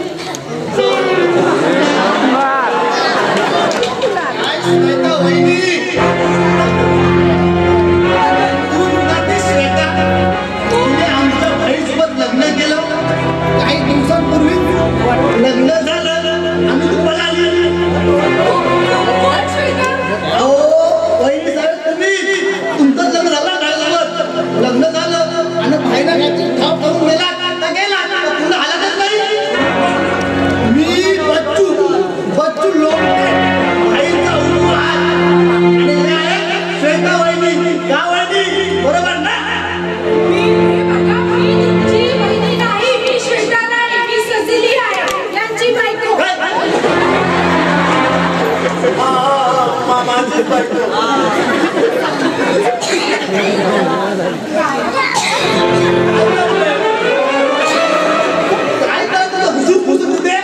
लग्न झालं आणि तू पळाली. वहिनी साहेब तुम्ही तुमचं लग्न झालं काय झालं? लग्न झालं आणि भाईला ठाव करून गेला का गेला पुन्हा आलाच नाही. मी बच्चू लोक भाईचा उपवास आणि श्वेता वहिनी का वहिनी बरोबर ना? माझी बायको काय करतो हुजूर होते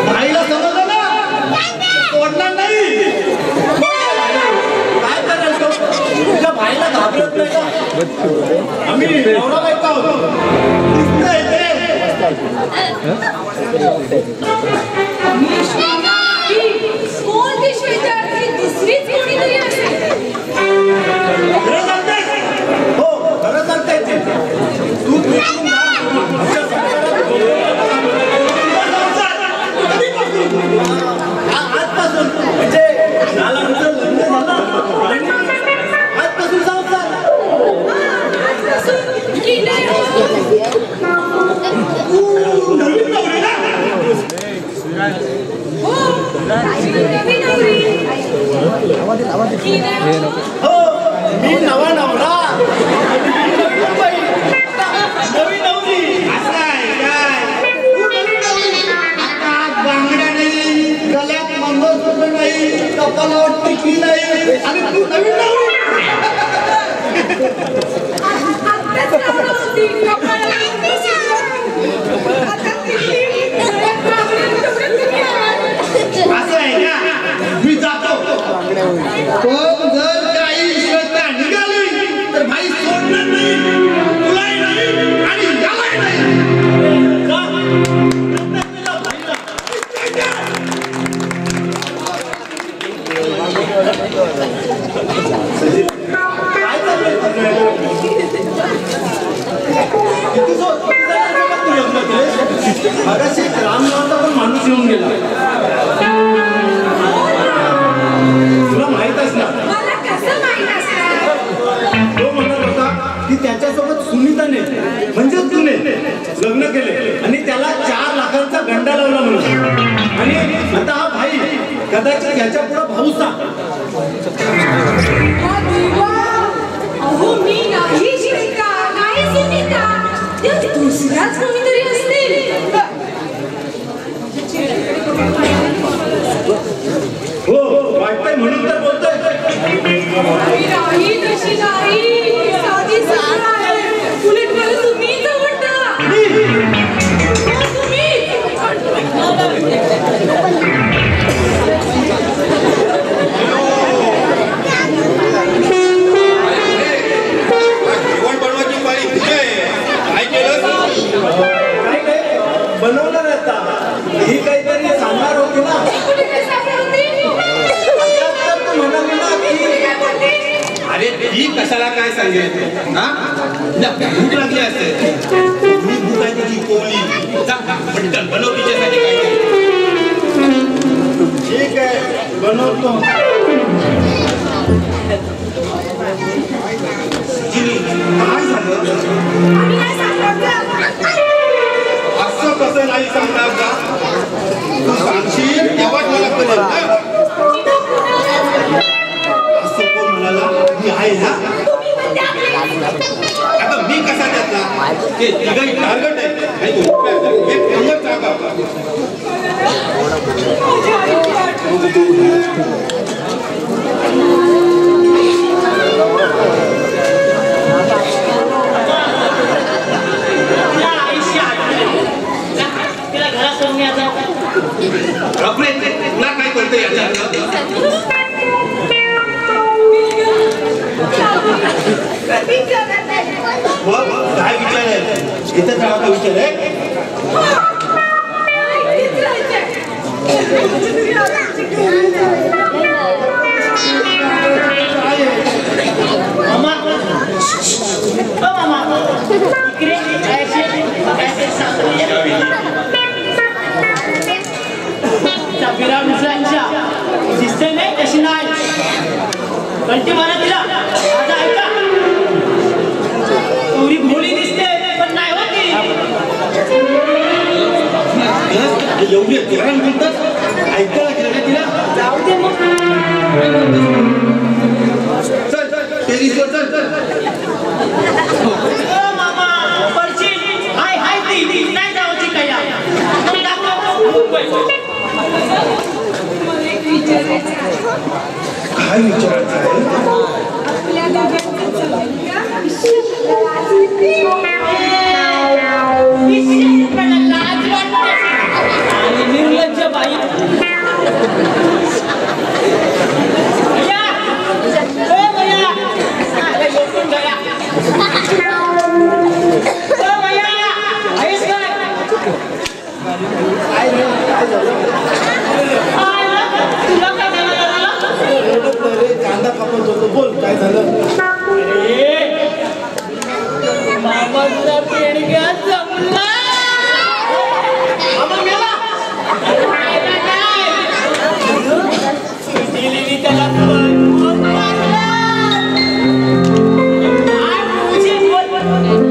भाईला समजलं ना सोडणार नाही. काय करायचं? तुझ्या भाईला घाबरत नाही का? आम्ही नवरा बायको आहोत. हो खरं सांगताय ते. तू आजपासून म्हणजे नालांचं लग्न झालं आजपासून संसार. हो मी नवा नवरा नवी नवरी. असं आहे काय? तू नवीन नवरी. आता बांगड्या नाही, गळ्यात मंगळसूत्र नाही, कपाळावर टिकली नाही आणि तू नवीन नवरी. असं आहे का? मी जातो. पण जर काही श्वेता निघाली तर भाई सोडणार नाही, तुलाही नाही आणि यालाही नाही. काय चाललंय? मगाशी राम नावाचा पण माणूस येऊन गेला. तुला माहितच ना तो म्हणत होता की त्याच्यासोबत सुनीताने म्हणजे तुने लग्न केले आणि त्याला 4 लाखांचा गंडा लावला म्हणून. आणि आता हा भाई कदाचित याच्या पुढे भाऊचा. मी नाही श्वेता नाही सुनीता दुसऱ्याच कोणीतरी असतील. हो वाटतंय म्हणून तर बोलतोय. नाही तशी नाही साधी सरळ आहे. उलट मला तुम्हीच आवडता. जेवण बनवायची पाळी तुझी आहे. काय केलं? काय काय बनवणार आता ही काहीतरी सांगणार होती ना. अरे ती कशाला काय सांगेल हा? भूक लागली असते. मी भूक आहे तुझी कोवली. जा पटकन बनव तिच्यासाठी काय. बनवतो. काय झालं आम्ही काय सांगतो असं कसं नाही सांगणार का तू सांगशील तेव्हाच मला कळेल ना असं कोण म्हणाला मी आहे ना आता मी कसा त्यातला ते तिघही टार्गेट आहे एक नंबर जागा तुला काय कळतं याच्यात काय विचार आहे इथं जागा विचार आहे दिसते नाही तशी नाही कळते मला तिला माझा ऐका एवढी भोळी दिसते पण नाही होती एवढी जोरान बोलतात ऐकायला गेलं ना तिला जाऊ दे मग चल टेरिसवर चल मामा परची हाय हाय ती नाही जाऊची काय काय विचारायचं आहे निर्लज्ज बाई कांदा कापत होतो बोल काय झालं मामाचा पेडग्या जमला मामा मेला दिली त्याला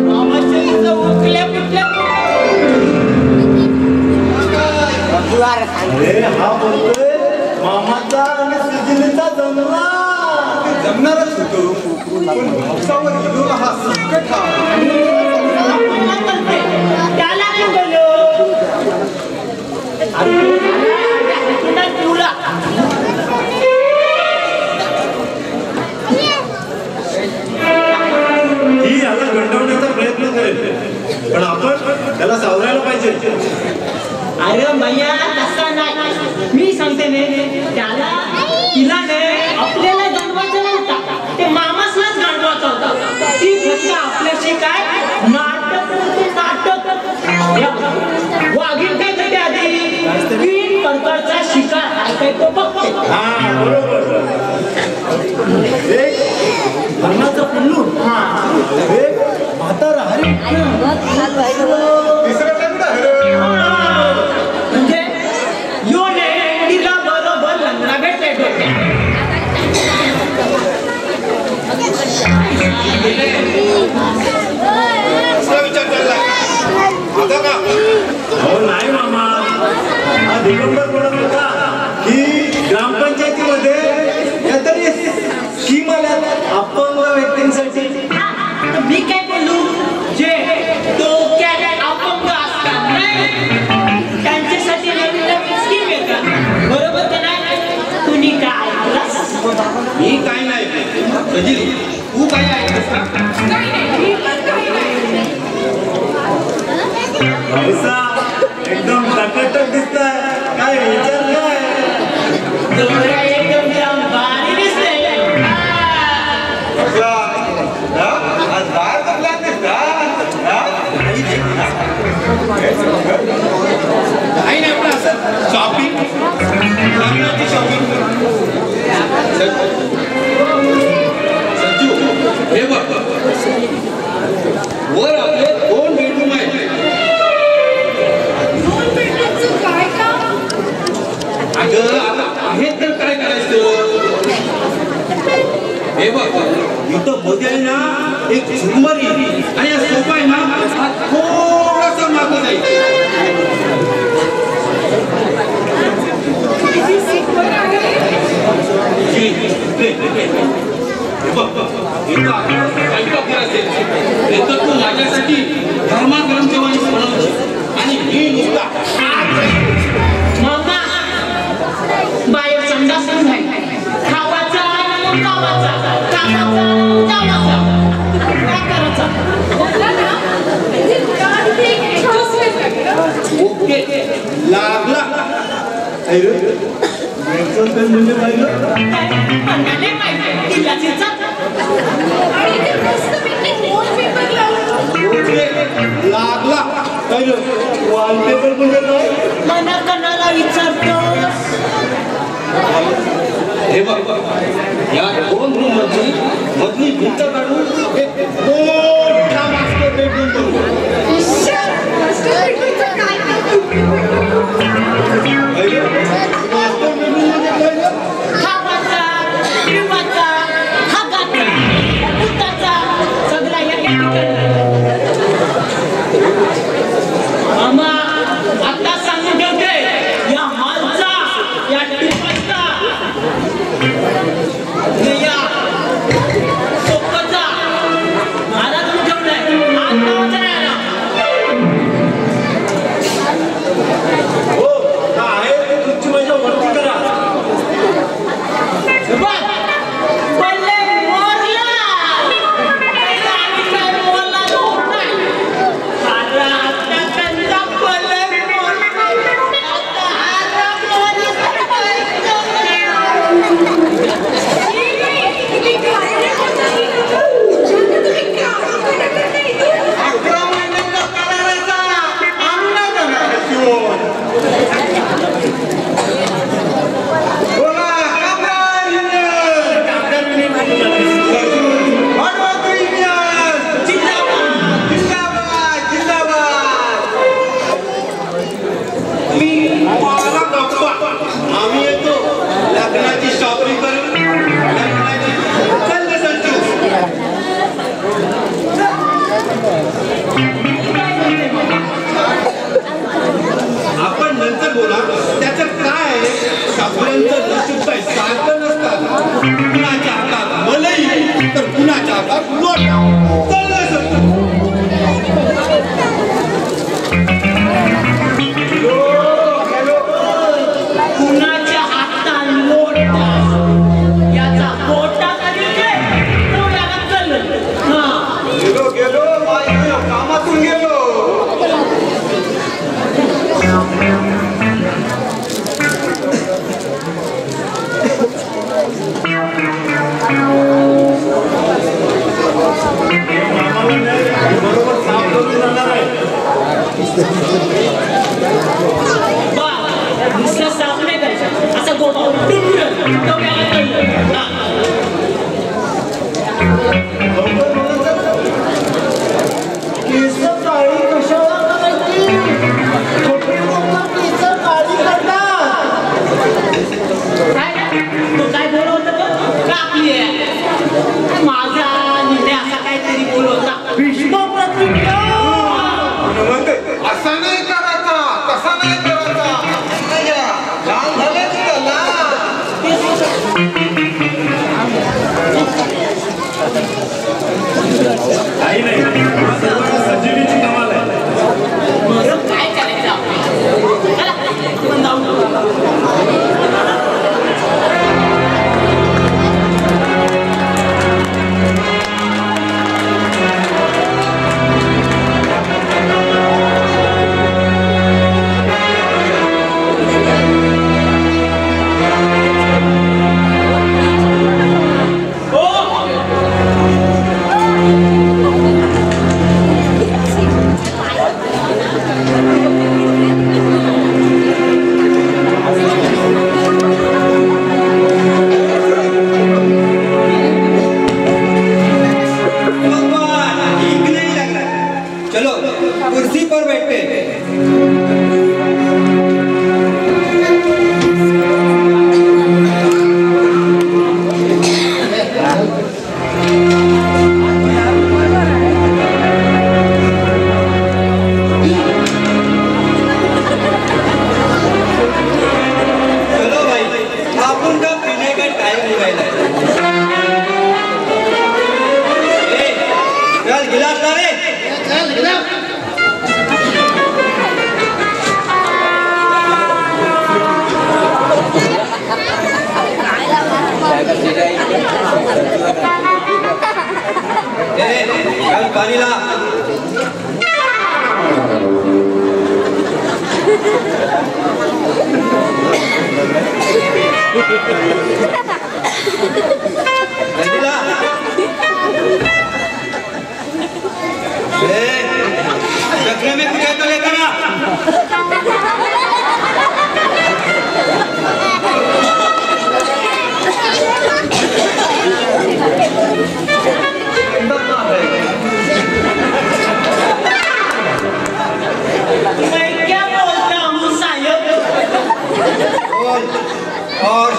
मामाच्या उकल्या कुठल्या अरे हा बोलतोय मामाचा आणि सुजिनीचा जमला जमणारच होतो पण भावसावर गेलो हा संकट हा त्याला नाही बोललो तुला ही याला गंडवण्याचा प्रयत्न करेल पण आपण त्याला सावरायला पाहिजे अरे मैया तसा नाही मी सांगते ने त्याला तिला ने आपल्याला गंडवायचा नव्हता ते मामासलाच गंडवायचा होता ती फक्त आपल्याशी काय नाटक वाघीण काय करते आधी तीन प्रकारचा शिकार आहे तो बघते हा बरोबर एक धर्माचा पिल्लू एक म्हातारा हरी तिसरं लग्न हरं म्हणजे योने तिला बरोबर लग्न भेटले डोक्यात असला विचार चालला आता का हो नाही मामा हा दिगंबर बोलत होता की ग्रामपंचायतीमध्ये काहीतरी स्कीम आल्या अपंग व्यक्तींसाठी मी काय बोलू जे डोक्यात अपंग असतात नाही त्यांच्यासाठी नवीन नवीन स्कीम येतात बरोबर का नाही तुम्ही काय ऐकलंस? मी काय नाही रजिनी तू काय ऐकतेस का भाऊसा एकदम टकाटक दिसताय काय विचार काय डोळा एकदम जाम भारी दिसते आज बाहेर जमला काही नाही पण असं शॉपिंग लग्नाची शॉपिंग संजू हे बघ वर आपले 2 बेडरूम आहेत अगं आता आहेत तर काय करायचं हे बघ इथं मध्ये आहे ना एक झुमरी आणि हा सोफा आहे ना हा थोडासा मागं जाईल. तू माझ्यासाठी गरमागरम जेवण बनवलं आणि मी नुसता मामा बाहेर संडास नाही खावाचा कामाचा कामाचा काय करायचा ओके लागला म्हणजे पाहिलं म्हणाले पाहिजे तिलाची लागला वॉलपेपर म्हणजे काय मना कणाला विचारतोस. हे बघ या 2 रूम मधली भिंत काढून एक मोठा मास्टर बेडरूम बनवू. खावाचा पिवाचा हागाचा उताचा सगळा मामा आता सांगून ठेवते या हॉलचा या टिपाचा या सोफाचा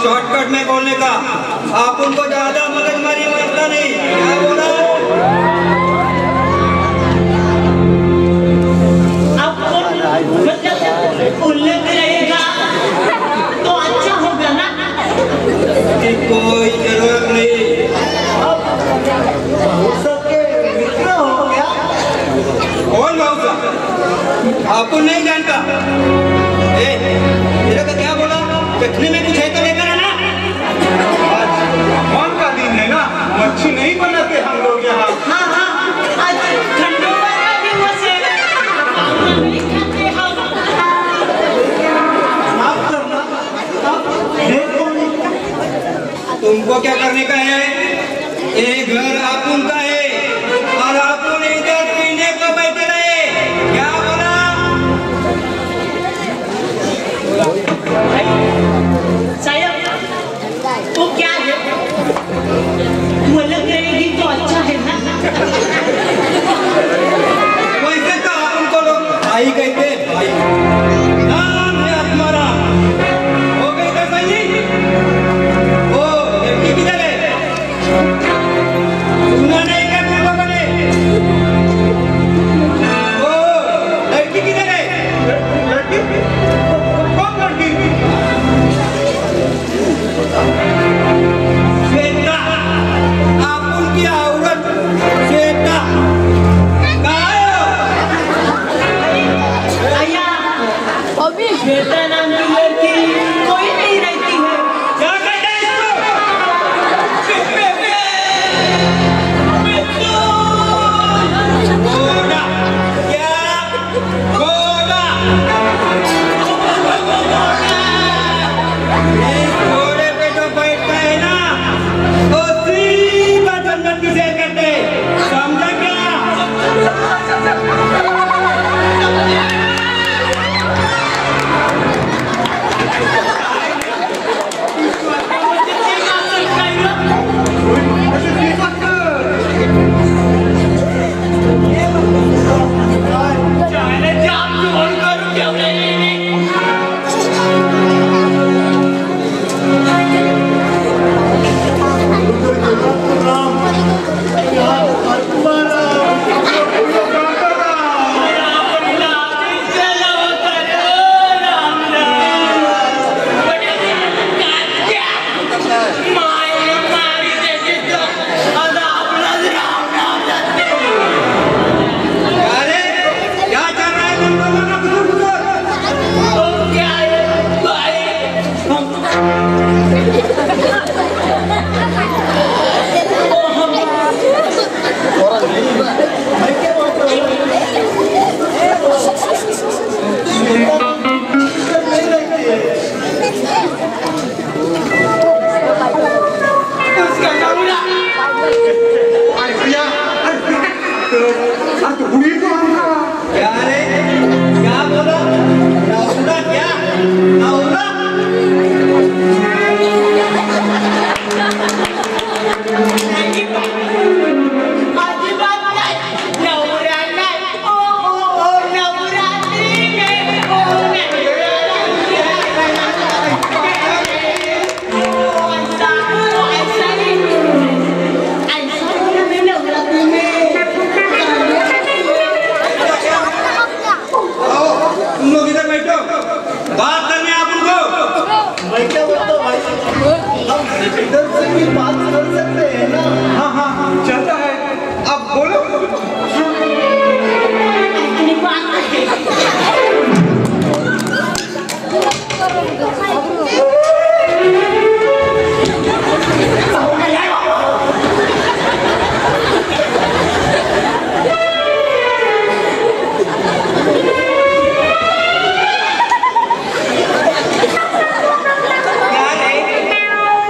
शॉर्टकट में बोलने का। आप उनको ज्यादा मगजमारी मारता नहीं। क्या बोला? उल्लेख रहेगा तो अच्छा होगा ना। कोई जरूरत नहीं। कौन भाऊ साहब? आपको नहीं जानता। मेरे को क्या बोला? चटनी में कुछ है तो लेकर आना। भगवान का दिन है ना, मच्छी नहीं बनाते हम लोग यहाँ। हाँ हाँ, आज खंडोबा का दिवस है। नहीं खाते हम। माफ करना, तुमको क्या करने का है? ये घर आपुन का है और आपुन इधर पीने को बैठे रहे। क्या बोला? साहब वो क्या है? मुलक रहेगी तो अच्छा है ना। वैसे तो आप उनको लोग भाई कहते हैं, भाई नाम है तुम्हारा। हो गई तो सही। ओ लड़की किधर है? सुना नहीं क्या तुम लोगों ने? ओ लड़की किधर है? लड़की? कौन लड़की? श्वेता, आप उनकी औरत श्वेता। कहाँ है वो? आया श्वेता नाम की लड़की कोई नहीं रहती है। क्या कहते हैं इसको? घोड़ा। क्या? घोड़ा। इस घोड़े पे जो बैठता है ना, वो सीधा जन्नत की सैर करते हैं। समझा क्या? अरे क्या चल रहा है तुम लोगों का? बुजुर्ग क्या है भाई? उसका नमूना अरे भैया, अरे तो बुढ़ी तो हम क्या रे? क्या बोला? नौरा क्या? नौरा? अजिबात नाही. नवरा नाही. ओ नवरात्री नाही. ओ तुम लोग इधर बैठो, बात करने आप उनको। मैं क्या बोलता भाई, हम इधर से भी बात कर सकते हैं ना। हाँ हाँ हाँ चलता है। अब बोलो।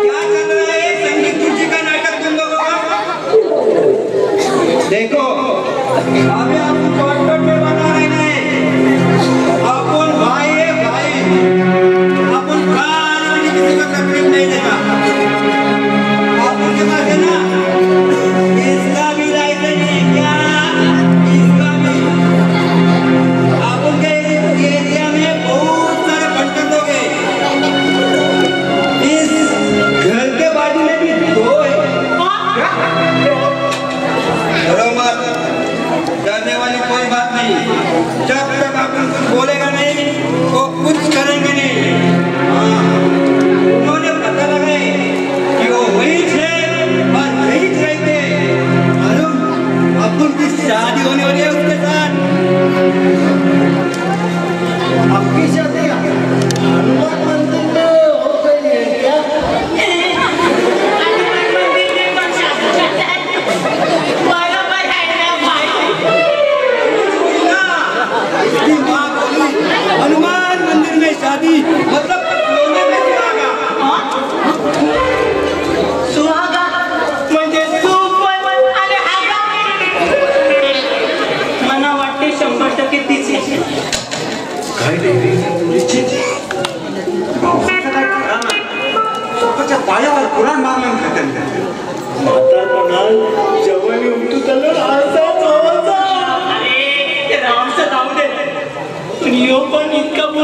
क्या चल रहा है? संगीत कुर्सी का नाटक तुम लोगों का?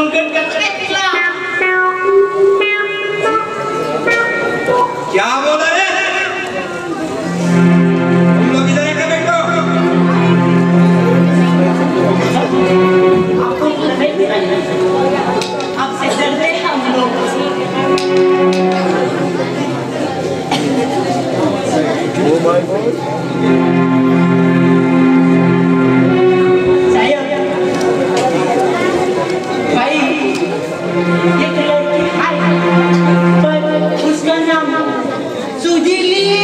मुलगट कसं तिला क्या बोला रे तुम लोग इधर आके बैठो आपको लड़ाई कराई आपसे डरते हम लोग भाई एक लड़की है पर उसका नाम सुजीली है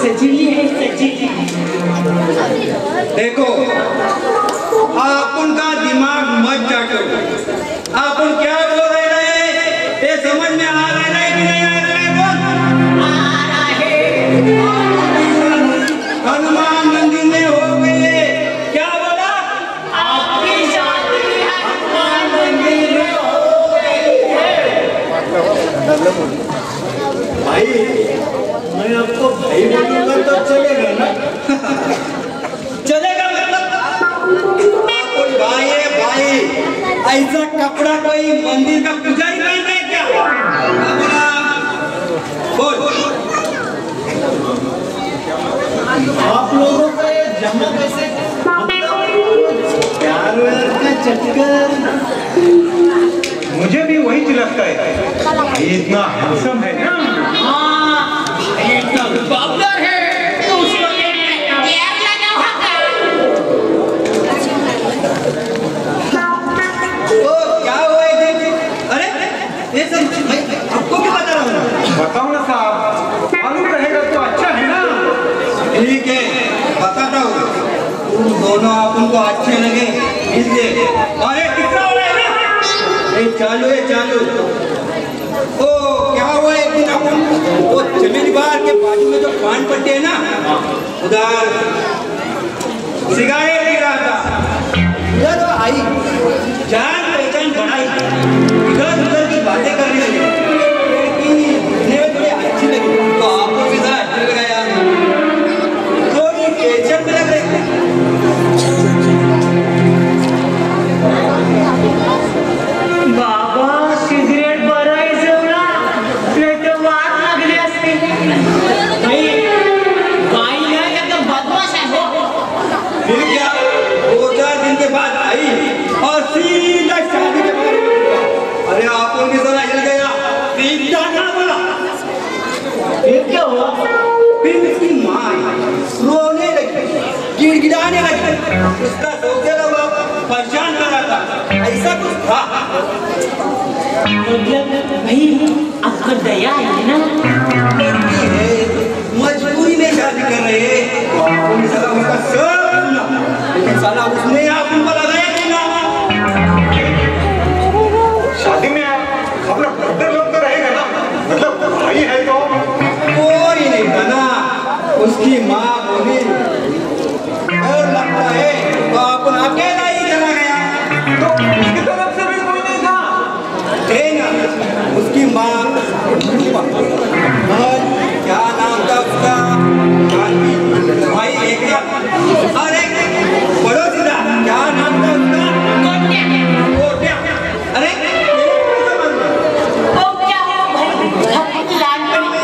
सजीली है सजीली देखो आप उनका दिमाग मत चाटो आप उन क्या बोल रहे हैं ये समझ में आ रहा है कि नहीं आ रहा है बोल आ रहा है हनुमान मंदिर में हो गए क्या बोला आपकी शादी हनुमान मंदिर में हो गई है भाई मैं आपको भाई बोलूंगा तो चलेगा ना? चलेगा मतलब कोई भाई है भाई ऐसा कपड़ा कोई मंदिर का पुजारी पहनता है क्या बोला बोल आप लोगों का ये जमा कैसे प्यार व्यार का चक्कर मुझे भी वही चिलकता है ये इतना हैंडसम है ना ये इतना रुबाबदार है तो उसको प्यार लगा होगा तो क्या हुआ है अरे ये सब मैं आपको क्यों बता रहा हूँ बताओ ना साहब मालूम रहेगा तो अच्छा है ना ठीक है बताता हूँ तुम दोनों अपन को अच्छे लगे इसलिए अरे कितना हो रहा है ना ये चालू ओ क्या हुआ एक दिन अपन वो चमेली बार के बाजू में जो पान पट्टे है ना उधर सिगारेट पी रहा था उधर वो आई जान पहचान बढ़ाई इधर उधर की बातें कर रही थी दिखने में थोड़ी अच्छी लगी तो आपको भी जरा अच्छा लगा यार थोड़ी टेंशन में लग रही बाबा सिगरेट भरायचं ना नाही तर वाट लागली असती बाई ना एकदम बदमाश आहे हो फिर क्या 2-4 दिन के बाद आई और सीधा शादी के बारे में पूछा। अरे आप उनकी जरा हिल गया सीधा ना बोला फिर क्या हुआ फिर उसकी माँ रोने लगी गिड़गिड़ाने लगी उसका सौतेला बाप परेशान कर रहा था ऐसा कुछ था मतलब भाई आपको दया है ना मजबूरी में शादी कर रहे हैं आपने साला उसका सब सुना लेकिन साला उसने आप उनको लगाया कि ना शादी में अपना ब्रदर लोग तो रहेगा ना मतलब भाई है तो कोई नहीं था ना उसकी माँ बोली डर लगता है तो अपन अकेला ही चला गया तो उसकी तरफ से भी कोई नहीं था थे ना उसकी माँ और क्या नाम था उसका भाई एक और एक पड़ोसी था क्या नाम था उसका कोट्या अरे ओ क्या हो भाई लहानपणी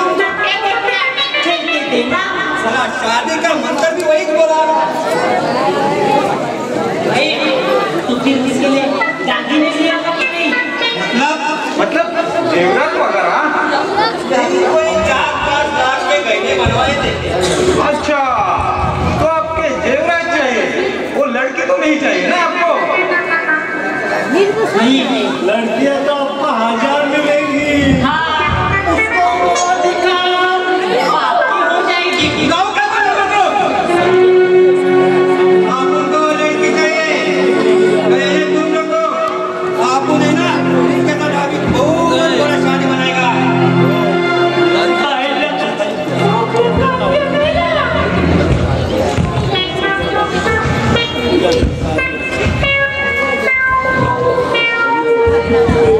खेळते ते ना साला शादी का मंत्र भी वही बोला भाई तो फिर इसके लिए दागिने लिया था कि नहीं मतलब जेवरात वगैरह कोई 4-5 लाख के गहने बनवाए थे अच्छा तो आपके जेवरात चाहिए वो लड़की तो नहीं चाहिए ना आपको लड़कियां तो आपको 1000 मिलेंगी। हाँ उसको वो दिखाओ आपकी हो जाएगी गाँव का आप उनको लड़की चाहिए पहले तुम लोग को आप उन्हें ना इसके साथ अभी बहुत बड़ा शादी बनाएगा Thank you.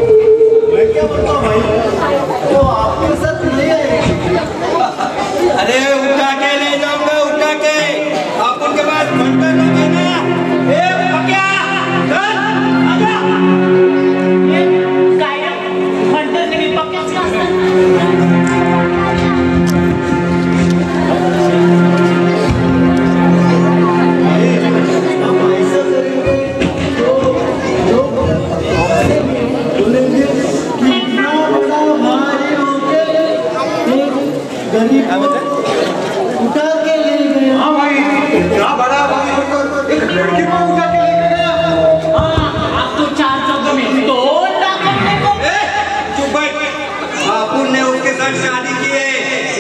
अगर शादी की है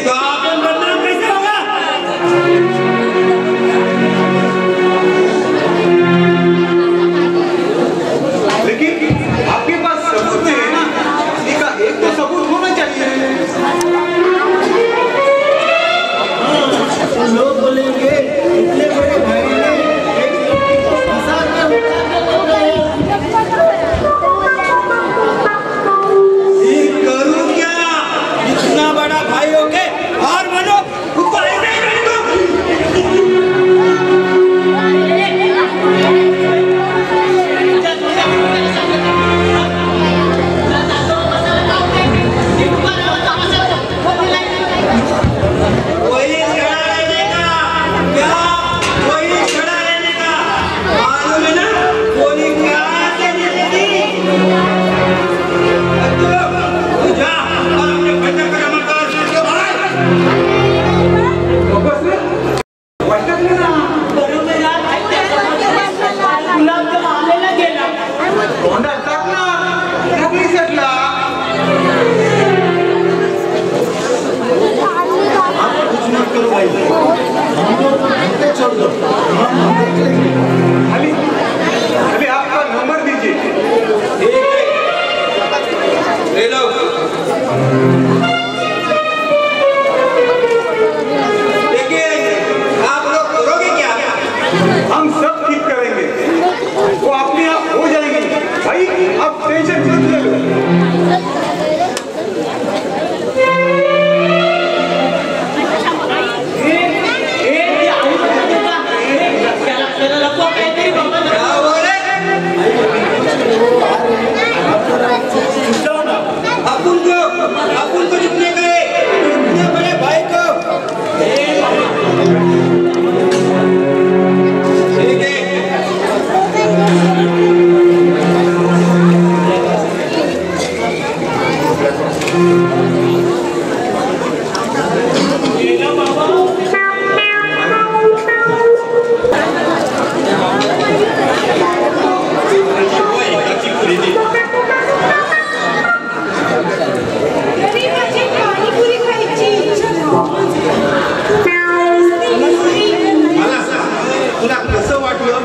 तो आपने बदनाम कैसे होगा? लेकिन आपके पास सबूत नहीं है ना, इसका एक तो सबूत होना चाहिए। लोग बोलेंगे इतने बड़े भाई ने एक लड़की को फंसा के उतार ये करूं क्या? इतना बड़ा भाई हो के और बनो खुद को ऐसे ही कर दो। कोई खड़ा रहने का क्या? कोई खड़ा रहने का मालूम है ना? कोई क्या देती? तू जा और अपने बच्चे को जमा कर इसके बाहर। वाटत ना बरोबर आहे. गुलाबजाम आलेला गेला. तोंडात टाक ना, नकली सेटला. कुछ मत करो भाई, हम लोग हमको छोड़ दो, हम देख लेंगे। खाली खाली आपका नंबर दीजिए। ठीक है ले लो। लेकिन आप लोग करोगे क्या? हम सब ठीक करेंगे, वो अपने आप हो जाएंगे। भाई आप टेंशन मत ले लो। क्या बोले? अपन को चुपने गए इतने बड़े भाई को। ठीक है मला सांग, तुला कसं वाटलं?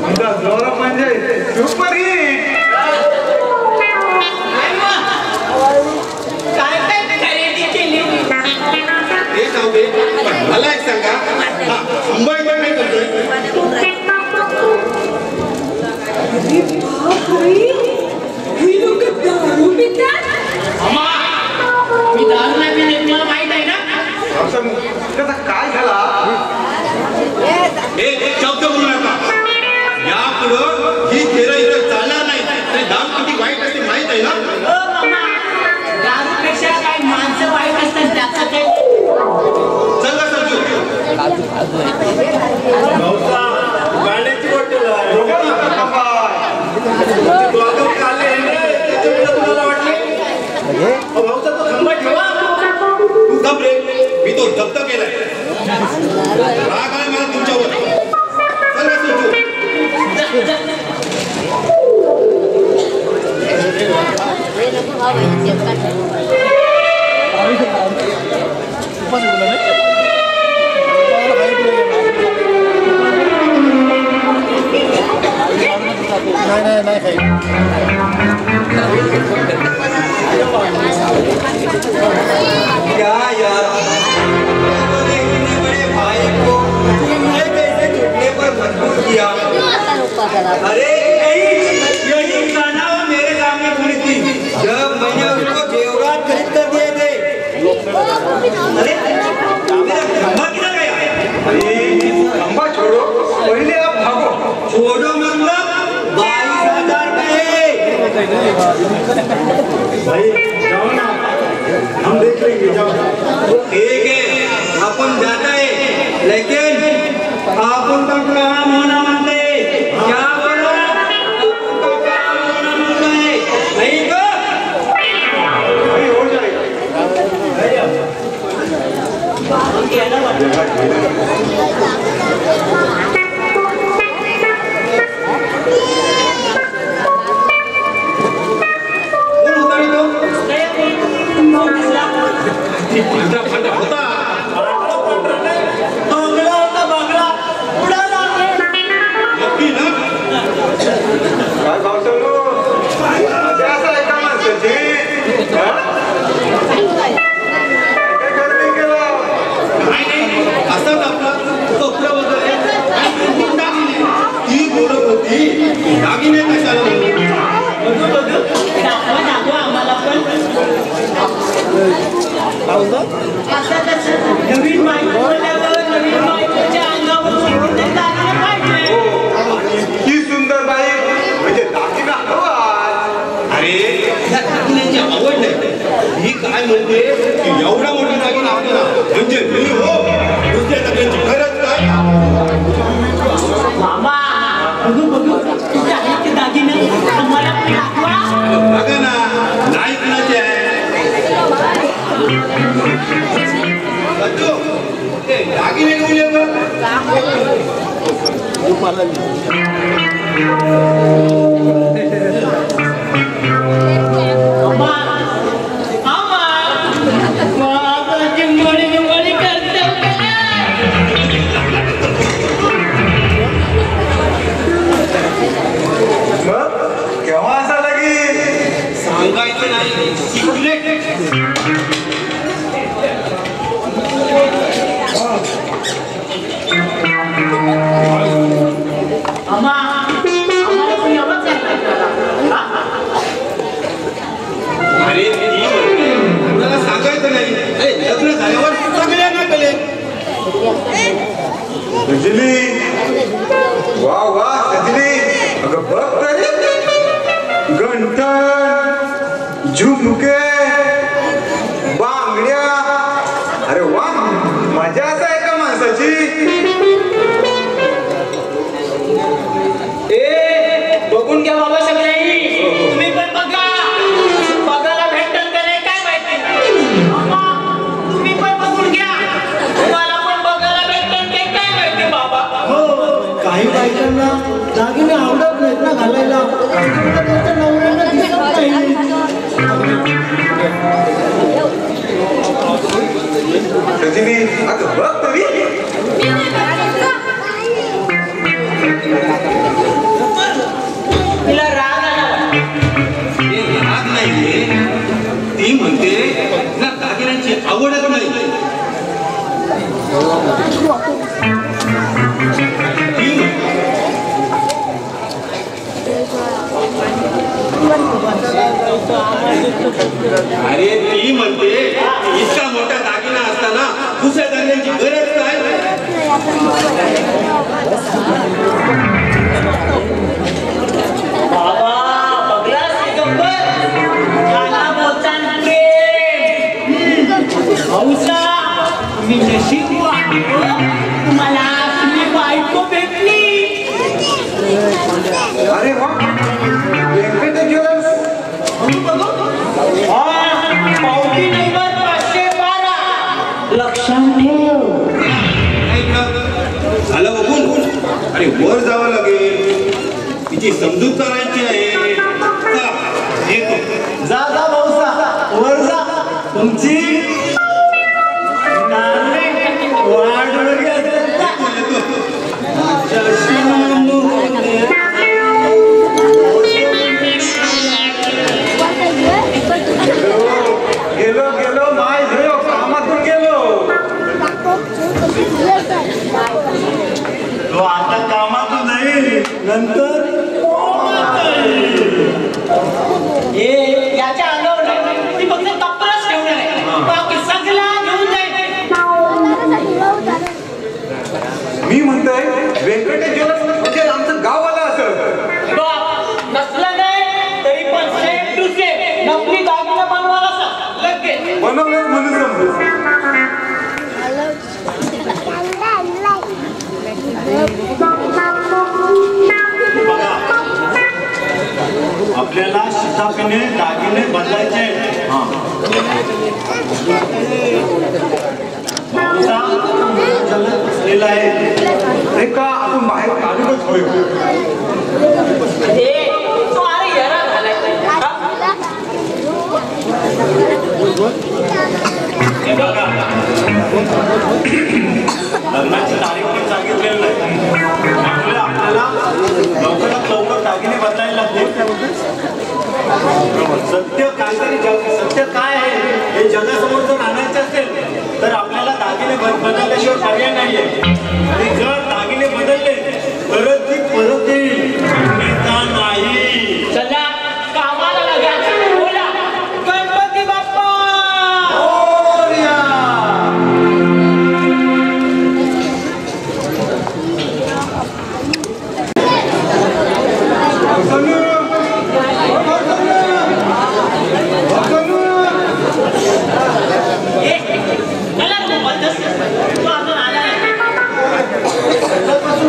तुमचा जोर म्हणजे सुपर हिट. काय काय खरेदी केली? ते जाऊ दे, पण मला एक सांगा, हा मुंबईला काय करतोय? ही लोक दारू पितात. अम्मा, मी दारू नाही पित, मला माहित आहे ना. त्याचा काय झाला? एक शब्द बोलू नका. यापुढं ही खेळ इथं चालणार नाही. तरी दारू किती वाईट असते माहित आहे ना? दारूपेक्षा काही माणसं वाईट असतात त्याचं काही. चला संजू. गाण्याची बॉटल आहे. जप्त केलाय. राग आहे मला तुमच्यावर. चला संजू. नाही काही क्या यार, इतने बड़े भाई को तुमने कैसे छूटने पर मजबूर किया? अरे यही गाना वो मेरे सामने सुनी थी जब मैंने उसको जेवरात खरीद कर दिए थे. अरे मेरा खंभा किधर गया? अरे खंबा छोड़ो, पहले आप भागो. छोड़ो मतलब 22,000 रुपये. भाई जाओ ना, हम देख लेंगे. जाओ. ठीक है, अपन जाता है, लेकिन अपन का काम होना मानते. क्या बोलो? अपन का काम होना मानते है, नहीं तो अरे हो जाएगा. कोण होता रे तो? फांडा फांडा होता. बागला होता बागला उडाला. नक्की ना? काय भावसालो? असं आहे का माणसाची? हा? काय करते केलं? नाही नाही, असाच आपला कपडा वगैरे आणि कुठून दागिने. ती बोलत होती दागिने कशाला म्हणून. दाखवा आम्हाला पण. नवीन बायको बोलल्यावर नवीन बायकोच्या अंगावर शिवून दागिने पाहिजे. इतकी सुंदर बाई म्हणजे दागिना हवा. अरे त्या दागिन्यांची आवड नाही. ही काय म्हणते की एवढा मोठा दागिना आपल्याला म्हणजे मी हो दुसऱ्या दागिन्यांची गरज काय. मामा बघू तुझ्या आईचे दागिने आम्हाला पण दाखवा. बघा ना, नाही कुणाचे आहे. बच्चो, ते दागिने घेऊन ये बघ. मग केव्हा असा लागी? सांगायचं नाही, सिक्रेट. अरे ती कुणाला सांगायचं नाही. अरे लग्न झाल्यावर सगळ्यांना कळेल. रजनी, वा वा रजनी, अगं बघ तरी घंटण, झुमके, बांगड्या. अरे वा, मजाच आहे का माणसाची. बघून घ्या बाबा सगळे. तुम्ही पण बघा. बघायला भेटल का नाही काय माहिती. मामा, तुम्ही पण बघून घ्या. तुम्हाला पण बघायला भेटल ते काय माहिती बाबा. हो, काही बायकांना दागिने आवडत नाहीत ना घालायला. त्यांच्या नवऱ्यांना दिसत नाही. रजनी, अगं बघ तरी. तिला राग आला. हे राग नाहीये. ती म्हणते ना दागिन्यांची आवडच नाही. अरे ती म्हणते इतका मोठा दागिना असताना दुसऱ्या दागिन्यांची गरज काय. बाबा बघलास की गप्पत. त्याला बोलताना हौसा. मी नशीब वाटतो तुम्हाला तुम्ही बायको भेटली. अरे वा, व्यंकट ज्वेलर्स. पावती नंबर 512. लक्षात ठेव. अरे वर जावं लागेल, तिची समजूत करायची आहे. जा जा भाऊसा, वर जा. तुमची वाढ वगैरे असेल गेलो गेलो माय झेलो कामातून गेलो. तो आता कामातून जाईल, नंतर याच्या अंगावर ती फक्त कपडाच ठेवणार आहे, बाकी सगळा घेऊन जाईल. मी म्हणतोय व्यंकटेश ज्वेलर्स म्हणजे आमचं गाववाला असं नसलं नाही तरी पण सेम टू सेम नकली दागिना बनवायला सांग लगेच. बनवलं म्हणून समजू. आपल्याला शिताफीने दागिने बदलायचे. आहे का आपण बाहेर काढूनच होईल. लग्नाची तारीख पण सांगितलेली नाही, आपल्याला लवकरात लवकर दागिने बदलायला लागते. सत्य काहीतरी सत्य काय आहे हे जगासमोर जर आणायचं असेल तर आपल्याला दागिने बदलल्याशिवाय पर्याय नाहीये. आणि जर दागिने बदलले तरच ती परत येईल, नाही. चला कामाला लागा. बोला गणपती बाप्पा.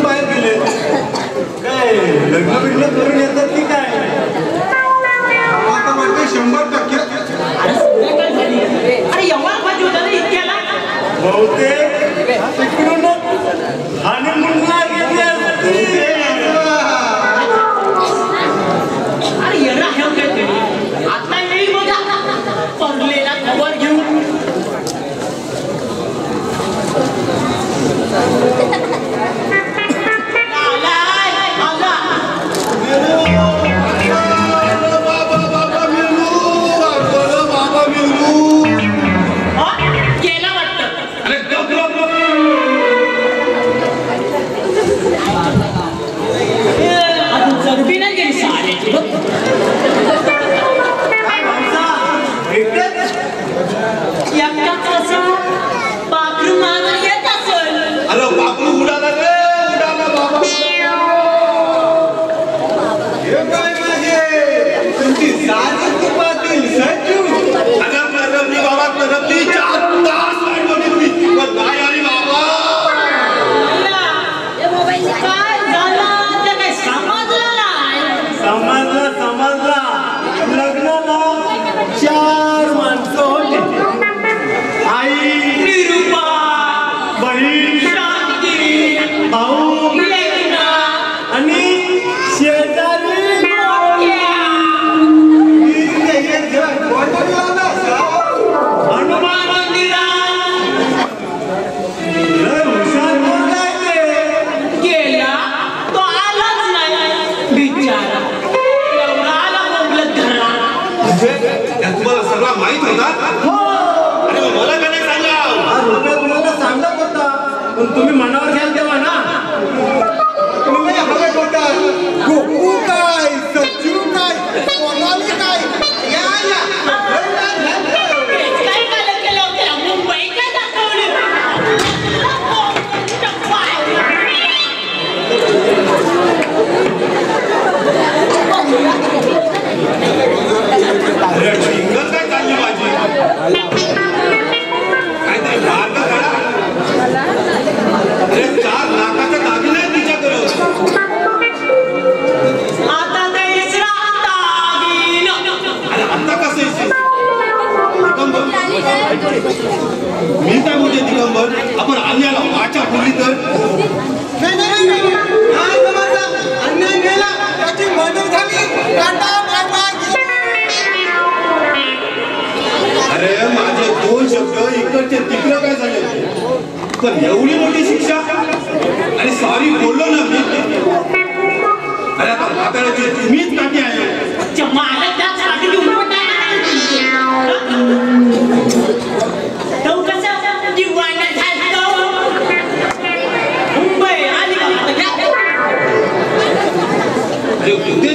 बाहेर गेले काय लग्न बिग्न करून येतात की काय? आता वाटतं 100%. अरे एवढा पाहिजे होता ना इतक्याला. बहुतेक तिकडूनच हनीमूनला गेली असती. अरे येणं आहे आता येईल बघा पडलेला खबर घेऊन. तुम्हाला सगळा माहित होता? अरे मला का नाही सांगा? तुम्हाला सांगत होता पण तुम्ही मनावर घ्याल तेव्हा ना. तुम्ही हवे होता गोकू काय सचिव काय सोनाली काय या काय चालली माझी काहीतरी मार्ग काढा.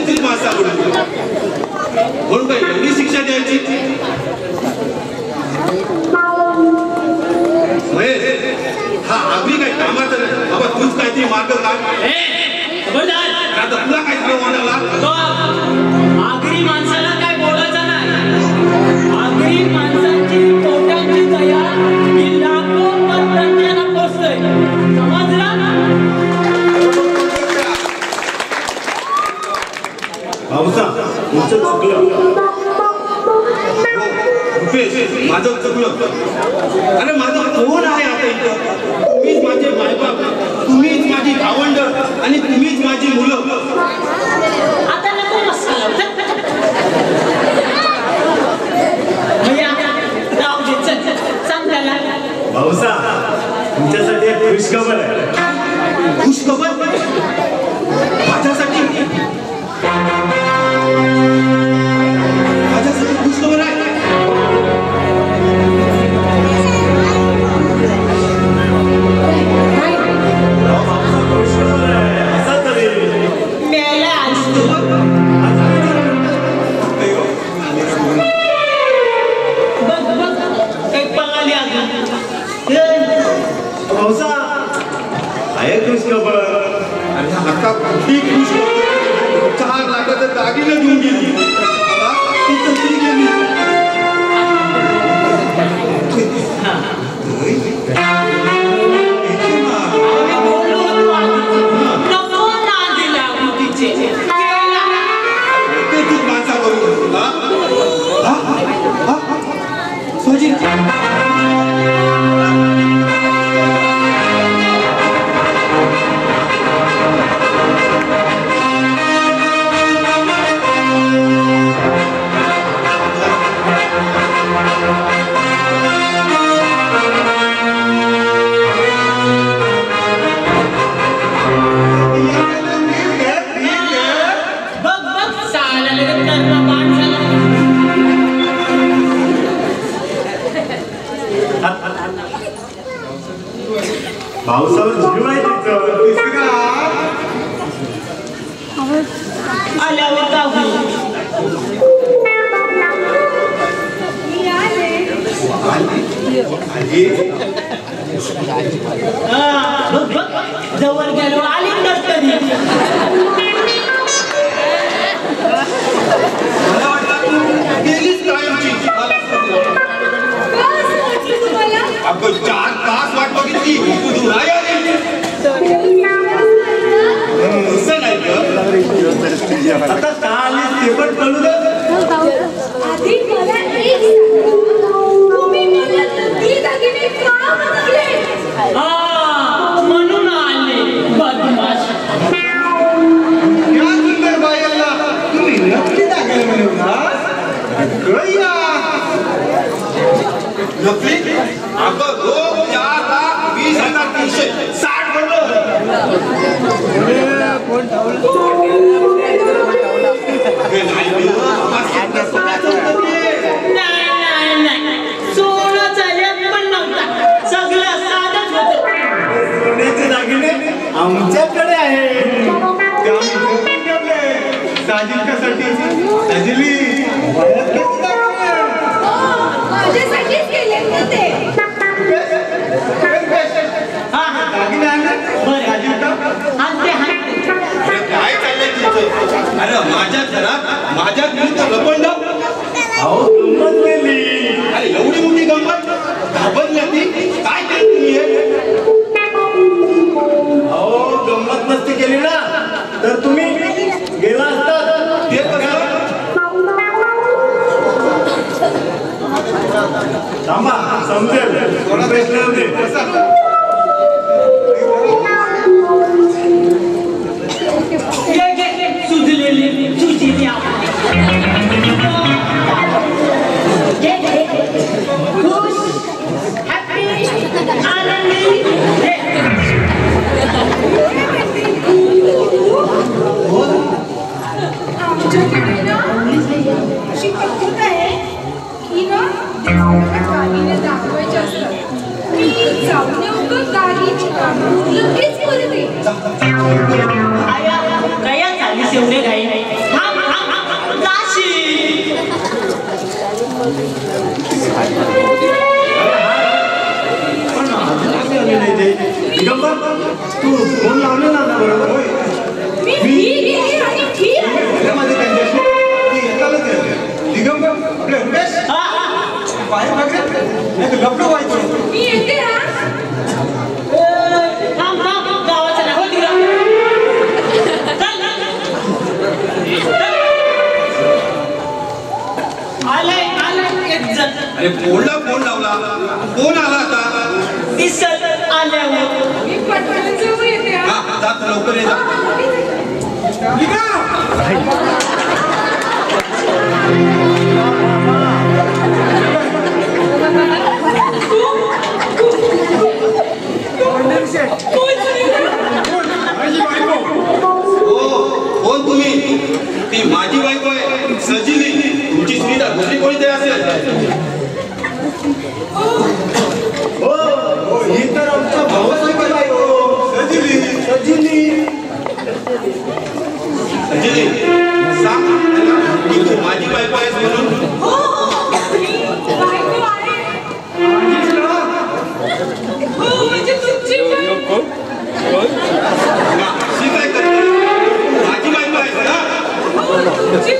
तेच मासा म्हणून काय एवढी शिक्षा द्यायची? महेश, हा आगरी काय कामाचा नाही बाबा. तूच काहीतरी मार्ग काढ. आता तुला काय झालं म्हणाला? आगरी माणसाला काय बोलायचं नाही. आगरी माणसाची पोटांची दया ही लाखो परप्रांतांना पोचतोय. समजला? भाऊसा तुमचं चुकलं. माझं चुकलं. अरे माझं कोण आहे आता इथं? तुम्हीच माझे मायबाप, तुम्हीच माझी भावंड आणि तुम्हीच माझी मुलं. आता नको मसाला राहू दे. चल सांग त्याला. भाऊसा तुमच्यासाठी एक खुशखबर आहे. खुशखबर? माझ्यासाठी? माझ्यासाठी खुशखबर आहे? आणि आता कुठली खुश 4 लाखाचं दागिनं घेऊन गेली. ती तशी गेली. माणसा करून सोजी भाऊसावर जीव आहे तिचं. आल्यावर दाखवू. जवळ गेलो आली तरी गेलीच कायमची. अगं 4 तास वाट बघितली, तू नाही आली. असं नाही का? आता का आलीस ते पण कळू दे. आधी मला एक सांगा, तुम्ही मला नकली दागिने का बनवले? म्हणून आले बदमाश. या सुंदर बाईला तुम्ही नक्की दागिने बनवला? गया नकली? अगं रोज 4,20,360 नाही सोनं चालत पण नव्हता. सगळं साधच होतं. सोन्याचे दागिने आमच्याकडे आहे. साजिदच्यासाठी साजिली माझ्यासाठीच केले ना ते. दागिने आणले काय चाललंय तुमचं? अरे माझ्या घरात माझ्याच विरुद्ध लपंड. अहो गंमत केली. अरे एवढी मोठी गंमत घाबरली ती. काय केलं तुम्ही हे? अहो गंमत नसती केली ना तर तुम्ही गेला असता. ते कसं? थांबा समजेल. प्रश्न दे. सुजलेली सुजीली खुश हॅपी आनंदी. आमच्याकडे ना अशी पद्धत आहे की ना देवाला दागिने दाखवायचे असतात. मी जाऊन येऊ दागिने लगेच करते. कया झाली एवढे घाई तू फोन लावलेला ना बरोबर होय मी ही आणि ही आहे. माझे त्यांच्याशी ती येतालच आहे. दिगंबर आपले उमेश बाहेर बघ नाही लपडो व्हायचं. मी येते हा. थांब थांब गावाचं नाव दिलं. आलंय आलंय एक जण. अरे फोनला फोन लावला, फोन आला आता. दिसत आल्यावर मी पटकन जाऊ येते हा. हा जा तू लवकर ये जा. कोण तुम्ही? ती माझी बायको आहे सजिनी. तुमची सुनीता दुसरी कोणीतरी असेल. हो ही तर आमचा भाऊसाहेब आहे हो. सजिनी सजिनी सांग की तू माझी बायको आहेस म्हणून. हो मी बायको आहे. हो म्हणजे तुमची बायको. अशी काय करते? माझी बायको आहेस ना? तुमची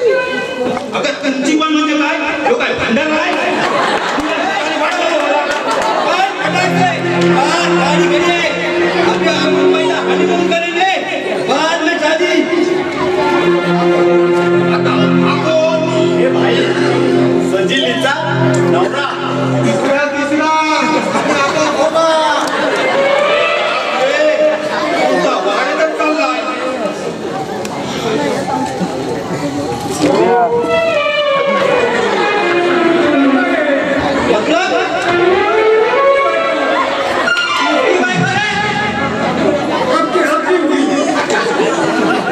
अगं तुमची पण म्हणजे काय? तो काय भांडण आहे? गाड़ी खड़ी है, अभी आप पहिला हनीमून करेंगे, बाद में शादी. आता हे भाई सजिनीचा नवरा. तिसरा आता बाबा तुझा वाढतच चाललाय.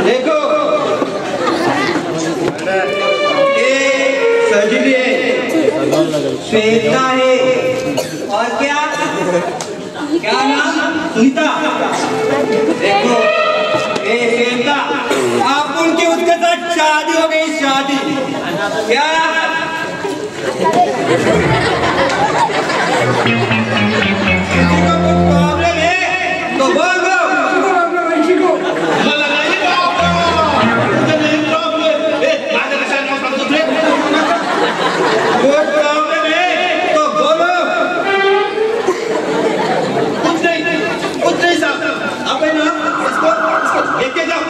देखो ये सजिनी है, श्वेता है और क्या क्या नाम? सुनीता. देखो ये श्वेता, आप उनकी उसके साथ शादी हो गई, शादी. क्या किसी को कुछ प्रॉब्लम है तो बोल दो. मला नाही तुझं नाही प्रॉब्लेम. माझं कशाला नाव सांगतो रे? कोई प्रॉब्लम है तो बोलो. कुछ नहीं साहब. आपण ना इसको लेके जाओ.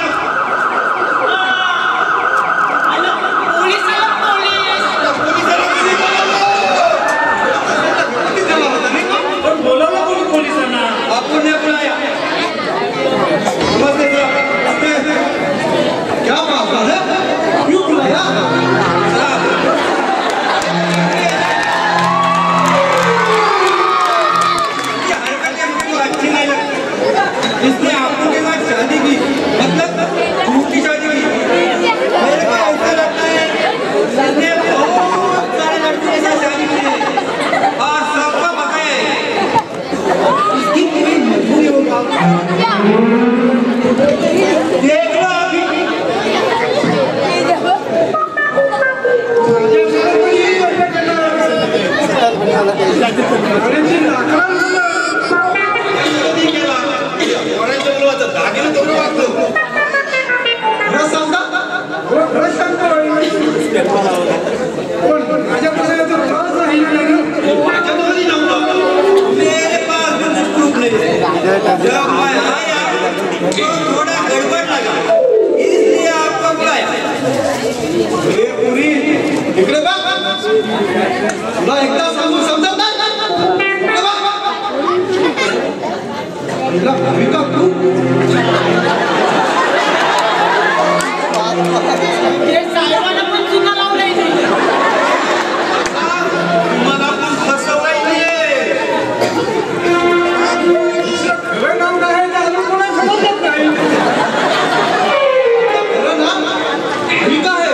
पोलीस आला पोलीस. पोलिसाला किती बोलावलं? पण बोलावलं कोणी पोलिसांना? आपको ने बुलाया. नमस्ते सर. क्या बात है? क्यों बुलाया? ये हरकतें मुझको अच्छी नहीं लगती. इसने आपको के साथ शादी की, मतलब झूठी शादी की. मेरे को ऐसा लगता है इसने बहुत सारे लड़कों के साथ शादी की है और सबका पता है. इसकी कोई मजबूरी होगा. देख लो अभी. कधी केला? कोणाच्या मुलाचं दागिनं तेवढं वाचलं. खरं सांगा खरं सांगतो पण माझ्या पसंतीचं त्रास नाही ना. माझ्या दोघांनी नव्हतं. मेरे पास भी कुछ प्रूफ नहीं है. जब मैं आया तो थोडा गड़बड़ लगा, इसलिए आपको बुलाया. हे पुरी इकडे बघ. तुला एकदा सांगून समजत नाही. इकडे बघ. तुला भूमिका तू हे साहेबांना पण चुका लावलंय. मला पण फसवलंय नाहीये. खरं नाव काय आहे ते अजून कोणा समजत नाही. खरं नाव भूमिका आहे.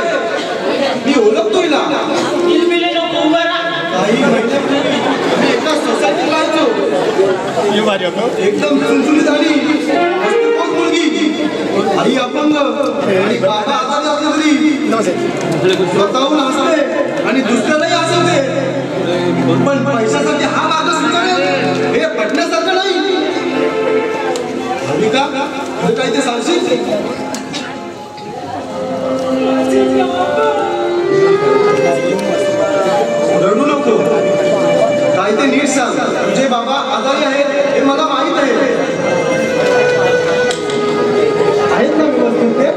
मी ओळखतो हिला. किलबिले नको उभं राहा. काही महिन्यापूर्वी आम्ही एका सोसायटीला राहायचो. एकदम चुनचुनीत आणि मस्त मुलगी. आई अपंग आणि बाबा आजारी असले तरी स्वतःहून हसते आणि दुसऱ्यालाही हसवते. पण पैशासाठी हा मार्ग स्वीकारेल हे पटण्यासारखं नाही. सविता तुला काही ते सांगशील? रडू नको, काय ते नीट सांग. तुझे बाबा आजारी आहेत हे मला माहित आहे. आहेत ना व्यवस्थित ते?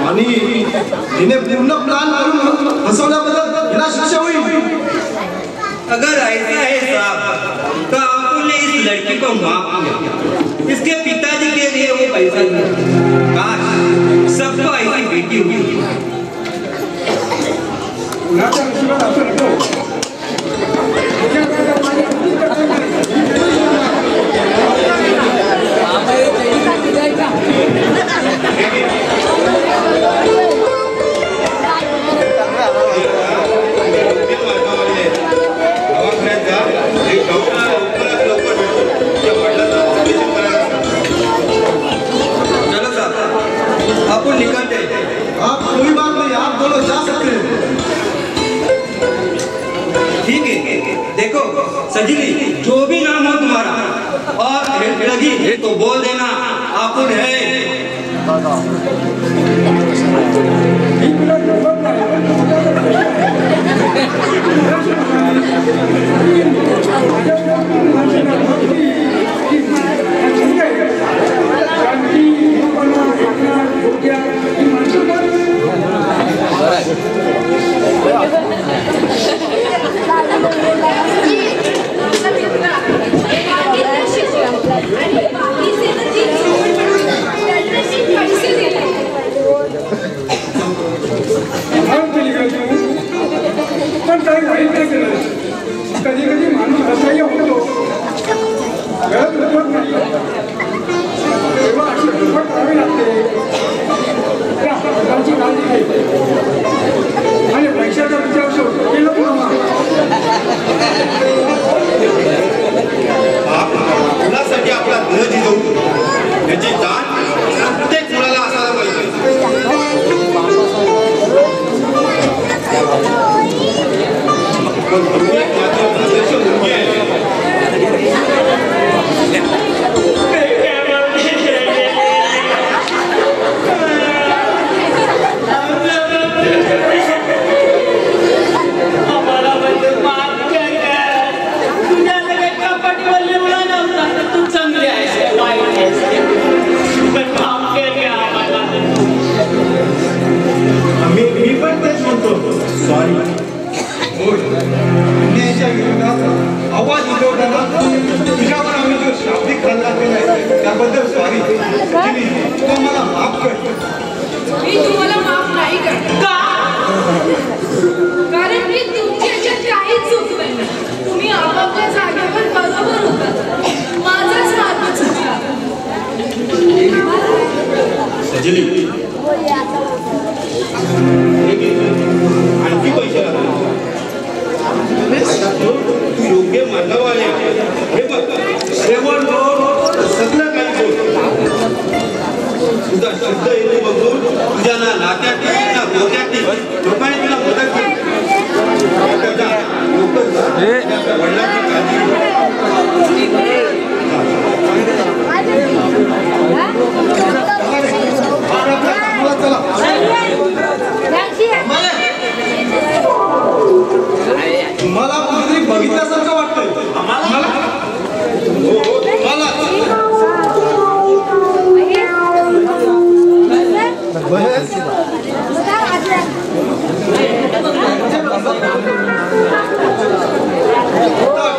आणि तिने पूर्ण प्लान करून फसवल्याबद्दल हिला शिक्षा होईल. अगर ऐसा है साहब तो आपने इस लड़की को माफ किया. इसके पिताजी के लिए वो पैसा दिया. काश सबको ऐसी बेटी हुई. अपन निकलते हैं. आप कोई बात नहीं, आप दोनों जा सकते हैं. ठीक है. देखो सजनी, जो भी नाम हो तुम्हारा और हेल्प लगी तो बोल देना अपन है. पण काही वाईट नाही केलं. कधी कधी माणूस असह्य होतो, गरज उठवत नाही, तेव्हा अशी हिंमत करावी लागते. त्या प्रकारची काळजी घ्यायची आणि पैशाचा विचार केला मुलासाठी आपला देह जिजवतो, त्याची जाण प्रत्येक मुलाला असायला पाहिजे. पण तुम्ही माझी आदर्श मुलगी आहे. मी पण तेच म्हणतो. सॉरी. अन्यायाच्या विरोधात आवाज उठवताना तुझ्यावर आम्ही जो शाब्दिक हल्ला केलाय त्याबद्दल सॉरी. तू मला माफ कर. मी तुम्हाला माफ नाही करत. कारण मी तुमची याच्यात काहीच चूक नाही. तुम्ही आपापल्या जागेवर बरोबर होतात. माझाच मार्ग चुकला. सजली आणखी पैसे लागले. नात्यातील ना गोत्यातील लोकांनी तुला मदत केली. वडिलांची काळजी तुम्हाला कुठेतरी बघितल्यासारखं वाटतंय. आम्हाला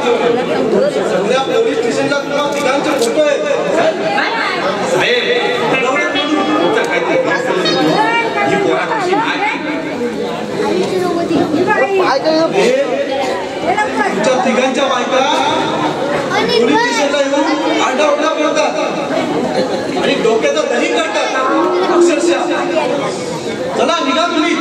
सगळ्या पोलीस स्टेशनला तुम्हाला तिघांचे फोटो आहेत. तुमच्या तिघांच्या बायका पोलीस स्टेशनला येऊन आरडाओरडा करतात आणि डोक्याचा दही करतात अक्षरशः. चला निघा तुम्ही.